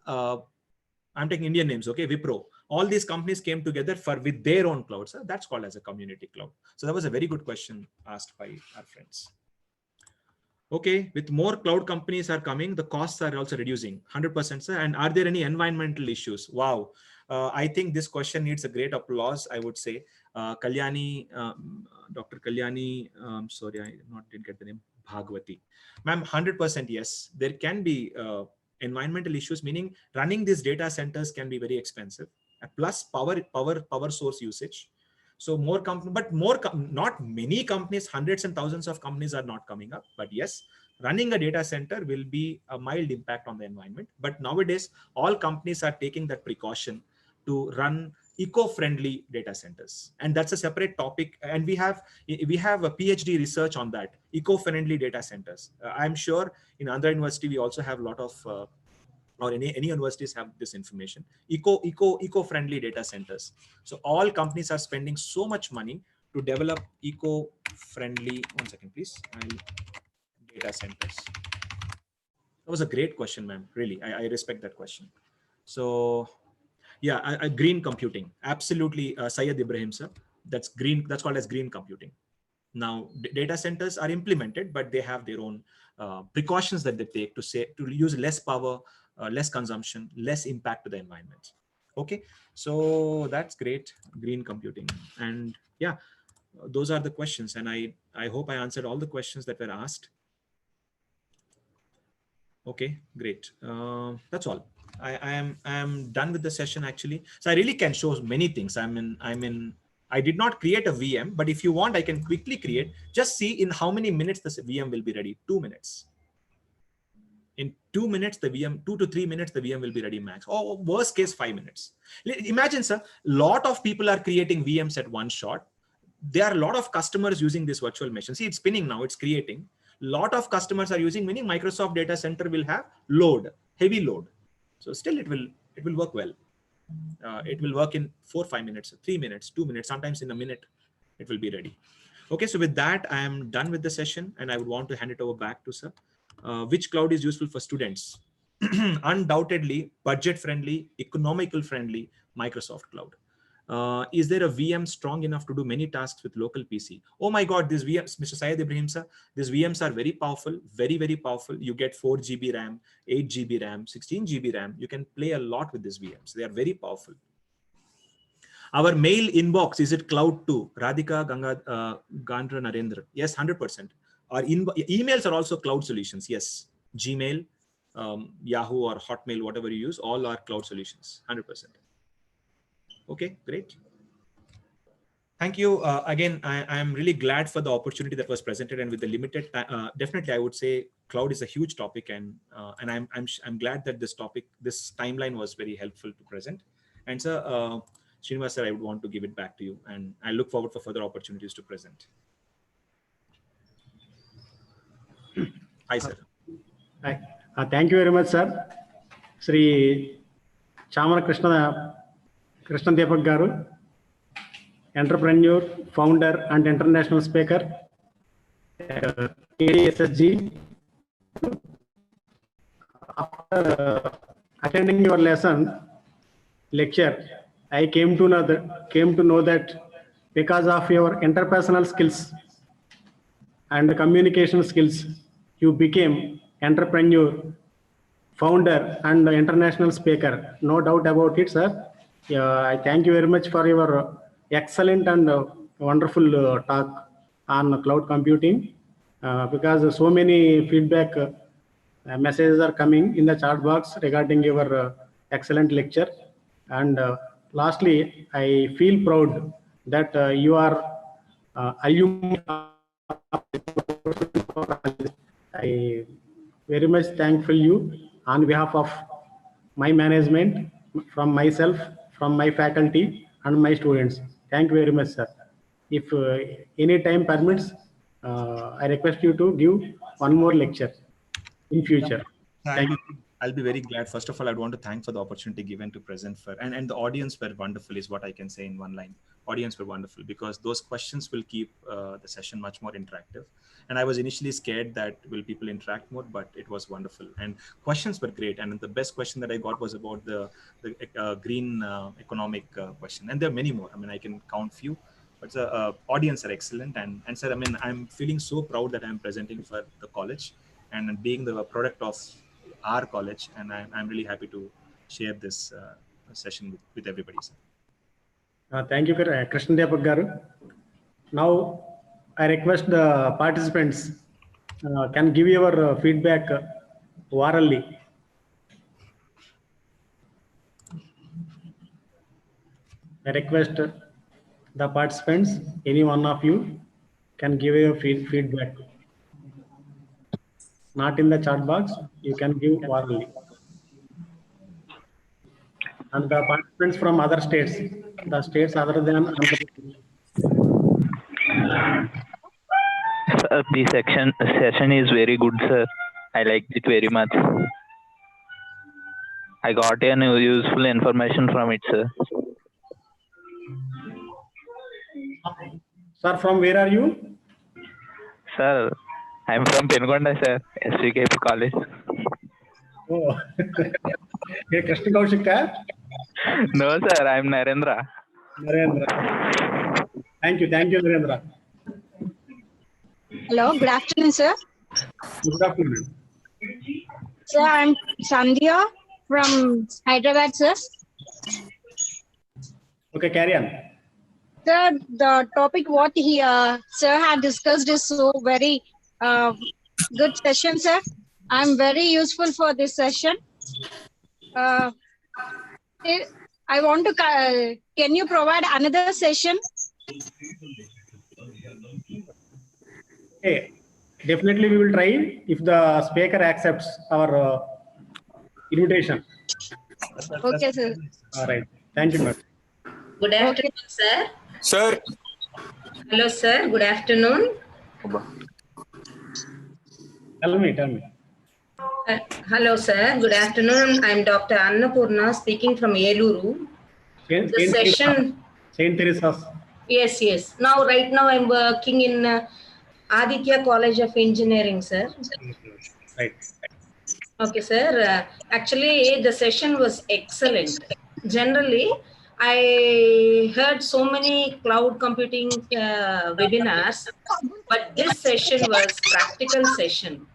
I'm taking Indian names, okay, Wipro. All these companies came together with their own clouds. So that's called as a community cloud. So that was a very good question asked by our friends. Okay, with more cloud companies are coming, the costs are also reducing, 100%, sir. And are there any environmental issues? Wow. I think this question needs a great applause, I would say. Kalyani, Dr. Kalyani, sorry, I didn't get the name, Bhagwati. Ma'am, 100% yes. There can be environmental issues, meaning running these data centers can be very expensive, plus power source usage. So more companies, but not many companies, hundreds and thousands of companies are not coming up. But yes, running a data center will be a mild impact on the environment. But nowadays, all companies are taking that precaution to run eco-friendly data centers, and that's a separate topic. And we have a PhD research on that, eco-friendly data centers. I'm sure in Andhra University we also have a lot of. Or any universities have this information, eco-friendly data centers. So all companies are spending so much money to develop eco-friendly, one second please, data centers. That was a great question, ma'am. Really, I respect that question. So yeah, green computing, absolutely, Syed Ibrahim sir. That's green. That's called as green computing. Now data centers are implemented, but they have their own precautions that they take to use less power, less consumption, less impact to the environment. Okay, so that's great, green computing. And yeah, those are the questions, and I hope I answered all the questions that were asked. Okay, great. That's all. I am done with the session actually. So I really can show many things. I did not create a VM, but if you want, I can quickly create. Just see in how many minutes this VM will be ready. 2 minutes. In 2 minutes, the VM, 2 to 3 minutes, the VM will be ready max. Or worst case, 5 minutes. Imagine, sir, lot of people are creating VMs at one shot. There are a lot of customers using this virtual machine. See, it's spinning now, it's creating. Lot of customers are using, meaning Microsoft data center will have heavy load. So still it will work well. It will work in 4-5 minutes, 3 minutes, 2 minutes, sometimes in a minute, it will be ready. Okay, so with that, I am done with the session and I would want to hand it over back to sir. Which cloud is useful for students? Undoubtedly, budget friendly, economical friendly, Microsoft cloud. Is there a VM strong enough to do many tasks with local PC? Oh my God, these VMs, Mr. Syed Ibrahim sir, these VMs are very powerful, very, very powerful. You get 4 GB RAM, 8 GB RAM, 16 GB RAM. You can play a lot with these VMs. They are very powerful. Our mail inbox, is it cloud too? Radhika Gandra Narendra. Yes, 100%. Our emails are also cloud solutions. Yes, Gmail, Yahoo or Hotmail, whatever you use, all are cloud solutions, 100%. Okay, great. Thank you. Again, I am really glad for the opportunity that was presented, and with the limited definitely I would say cloud is a huge topic, and I'm glad that this timeline was very helpful to present. And sir, Srinivas sir, I would want to give it back to you, and I look forward for further opportunities to present. Hi, sir. Hi. Thank you very much, sir. Sri Chamara Krishna Deepak Garu, entrepreneur, founder, and international speaker, ADSSG. After attending your lecture, I came to know that because of your interpersonal skills and communication skills, you became entrepreneur, founder, and international speaker. No doubt about it, sir. I thank you very much for your excellent and wonderful talk on cloud computing, because so many feedback messages are coming in the chat box regarding your excellent lecture. And lastly, I feel proud that you are alumni. I very much thankful you on behalf of my management, from myself, from my faculty, and my students. Thank you very much, sir. If any time permits, I request you to give one more lecture in future. Thank you. I'll be very glad. First of all, I'd want to thank for the opportunity given to present for, and the audience were wonderful is what I can say in one line. Audience were wonderful because those questions will keep the session much more interactive. And I was initially scared that will people interact more, but it was wonderful. And questions were great. And the best question that I got was about the green economic question. And there are many more. I mean, I can count few, but the audience are excellent. And sir, I mean, I'm feeling so proud that I'm presenting for the college and being the product of our college, and I'm really happy to share this session with everybody, sir. Thank you, Krishna Deepak Garu. Now, I request the participants can give your feedback orally. I request the participants, any one of you, can give your feedback. Not in the chat box, you can give orally. And the participants from other states, the states other than Andhra Pradesh. The session is very good, sir. I liked it very much. I got a useful information from it, sir. Sir, from where are you? Sir, I'm from Pengonda, sir. SVKP College. Oh, hey, Krishna Kaushika? No, sir, I'm Narendra. Narendra. Thank you, Narendra. Hello, good afternoon, sir. Good afternoon. Sir, I'm Sandhya from Hyderabad, sir. Okay, carry on. Sir, the topic what sir had discussed is so very good session, sir. I'm very useful for this session. I want to, can you provide another session? Hey, definitely we will try if the speaker accepts our invitation. Okay, sir. All right. Thank you, ma'am. Good afternoon, sir. Sir. Hello, sir. Good afternoon. Tell me. Hello, sir. Good afternoon. I'm Dr. Annapurna speaking from Eluru. The session. Saint Teresa's. Yes. Right now, I'm working in Aditya College of Engineering, sir. Right. Okay, sir. Actually, the session was excellent. Generally, I heard so many cloud computing webinars, but this session was practical session.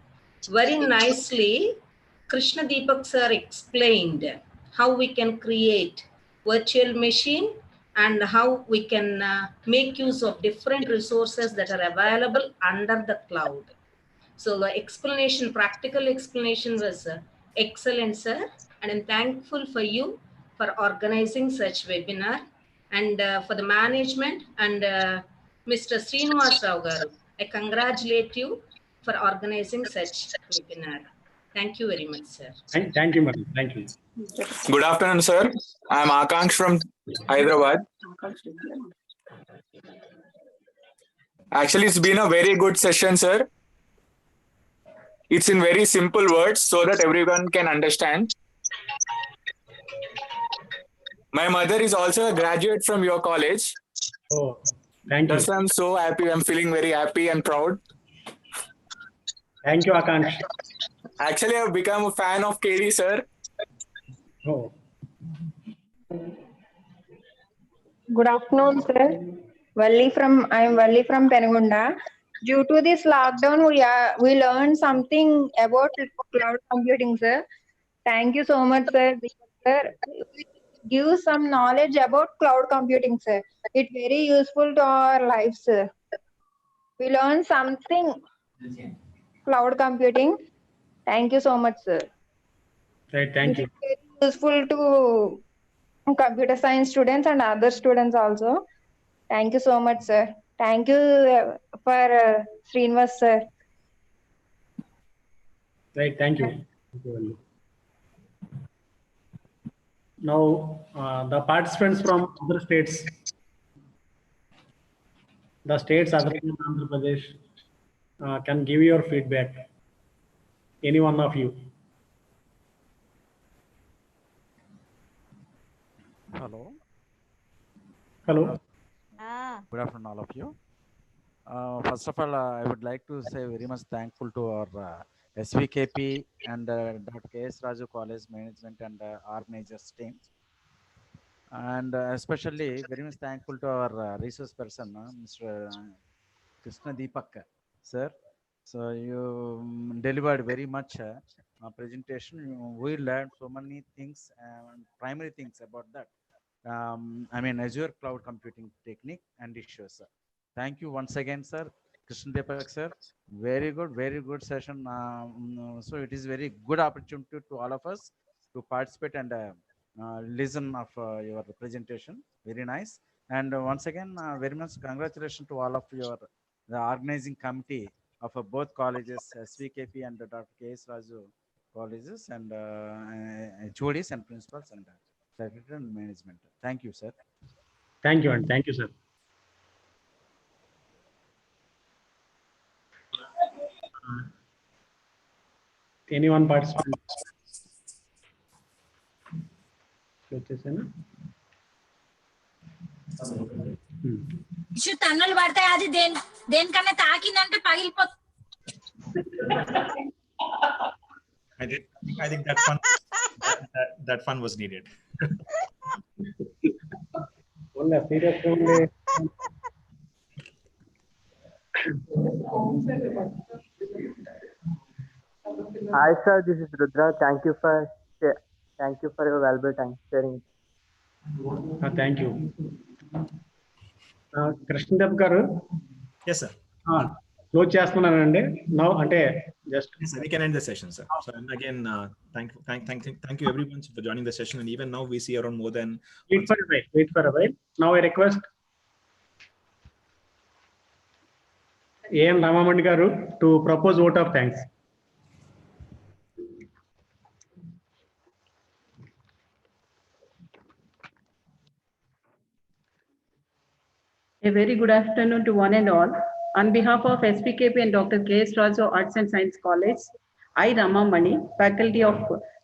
Very nicely, Krishna Deepak sir explained how we can create virtual machine and how we can make use of different resources that are available under the cloud. So the explanation, practical explanation was excellent, sir. And I'm thankful for you for organizing such webinar and for the management and Mr. Srinivas Rao garu. I congratulate you for organizing such webinar. Thank you very much, sir. Thank you, madam. Thank you. Good afternoon, sir. I'm Akansh from Hyderabad. Actually, it's been a very good session, sir. It's in very simple words so that everyone can understand. My mother is also a graduate from your college. Oh, thank you. Thus, I'm so happy. I'm feeling very happy and proud. Thank you, Akansh. Actually, I've become a fan of KD, sir. Oh, Good afternoon, sir. I am Valli from Penagunda. Due to this lockdown, we learned something about cloud computing, sir. Thank you so much, sir. Sir, give some knowledge about cloud computing, sir. It's very useful to our lives, sir. We learned something cloud computing. Thank you so much, sir. right. Thank you. It's very useful to computer science students and other students also. Thank you so much, sir. Thank you for Srinivas, sir. Right. Thank you. Thank you, Valli. Now, the participants from other states, the states other than Andhra Pradesh, can give your feedback. Any one of you. Hello. Hello. Good afternoon, all of you. First of all, I would like to say very much thankful to our SVKP and Dr. K.S. Raju College management and organizers team. And especially very much thankful to our resource person, Mr. Krishna Deepak, sir. So you delivered very much presentation. We learned so many things, primary things about that. I mean, Azure cloud computing technique and issues. Thank you once again, sir. Krishna Deepak, sir. Very good session. So it is very good opportunity to all of us to participate and listen of your presentation. Very nice. And once again, very much congratulations to all of the organizing committee of both colleges, SVKP and Dr. K.S. Raju colleges, and HODs and principals and secretary and management. Thank you, sir. Thank you, and thank you, sir. Anyone participant? తన్నులు పడతాయి అది దేనికన్నా తాకిందంటే పగిలిపోతుంది. I think that fun was needed. Hi sir, this is Rudra. Thank you for your valuable time sharing. Thank you. Krishna Deepak garu. Yes, sir. Close చేస్తున్నానండి. Now అంటే just. Yes, sir. We can end the session, sir. So and again, thank you everyone for joining the session. And even now we see around more than. Wait for a while. Now I request A.M. Ramamani garu to propose vote of thanks. A very good afternoon to one and all. On behalf of SPKP and Dr. K.S. Raju Arts and Science College, I, Ramamani, faculty of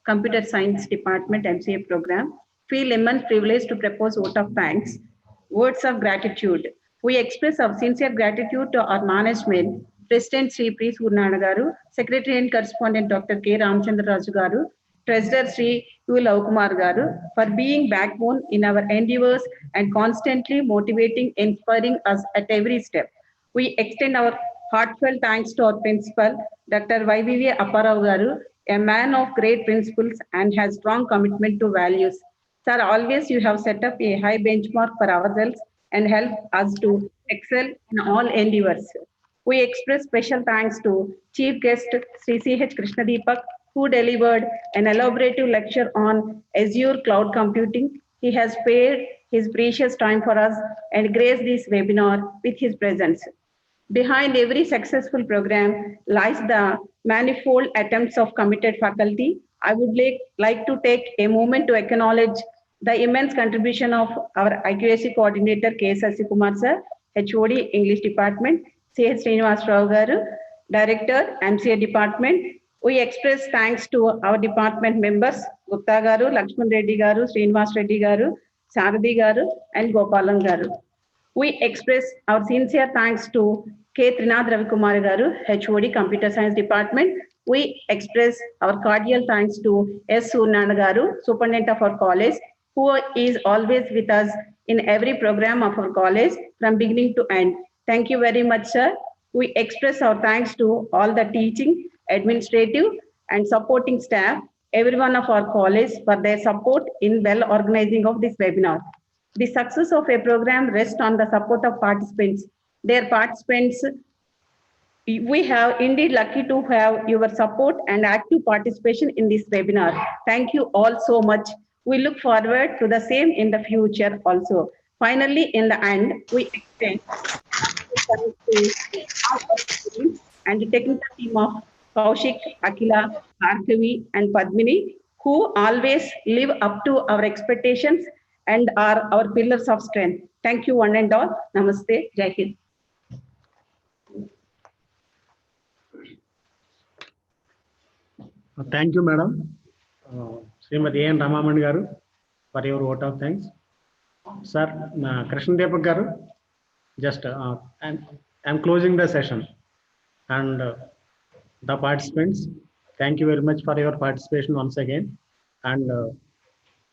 Computer Science Department MCA program, feel immense privilege to propose vote of thanks. Words of gratitude. We express our sincere gratitude to our management, President Sri P. Surnana garu, Secretary and Correspondent Dr. K. Ramchandra Raju garu, Treasurer Sri U. Lavkumar Garu, for being backbone in our endeavors and constantly motivating, inspiring us at every step. We extend our heartfelt thanks to our principal, Dr. YVV Apparao Garu, a man of great principles and has strong commitment to values. Sir, always you have set up a high benchmark for ourselves and help us to excel in all endeavors. We express special thanks to Chief Guest Sri C.H. Krishnadeepak, who delivered an elaborative lecture on Azure cloud computing. He has spared his precious time for us and graced this webinar with his presence. Behind every successful program lies the manifold attempts of committed faculty. I would like to take a moment to acknowledge the immense contribution of our accuracy coordinator, K. Sasikumar sir, HOD English Department, C.H. Srinivas Rao Garu, Director, MCA Department. We express thanks to our department members, Gupta Garu, Lakshman Reddy Garu, Srinivas Reddy Garu, Saradi Garu, and Gopalan Garu. We express our sincere thanks to K. Trinath Ravikumar Garu, HOD Computer Science Department. We express our cordial thanks to S. Surnana Garu, Superintendent of our college, who is always with us in every program of our college from beginning to end. Thank you very much, sir. We express our thanks to all the teaching, administrative, and supporting staff, everyone of our college for their support in well organizing of this webinar. The success of a program rests on the support of participants. Their participants, we have indeed lucky to have your support and active participation in this webinar. Thank you all so much. We look forward to the same in the future also. Finally, in the end, we extend thanks to all our students and the technical team of Kaushik, Akila, Bhargavi, and Padmini, who always live up to our expectations and are our pillars of strength. Thank you one and all. Namaste. Jai Hind. Thank you, madam. Srimati N. Ramaman Garu, for your vote of thanks. Sir, Krishnadeepak Garu, just I'm closing the session. And the participants, thank you very much for your participation once again. And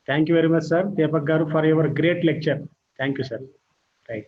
thank you very much, sir, Deepak Garu, for your great lecture. Thank you, sir. Right.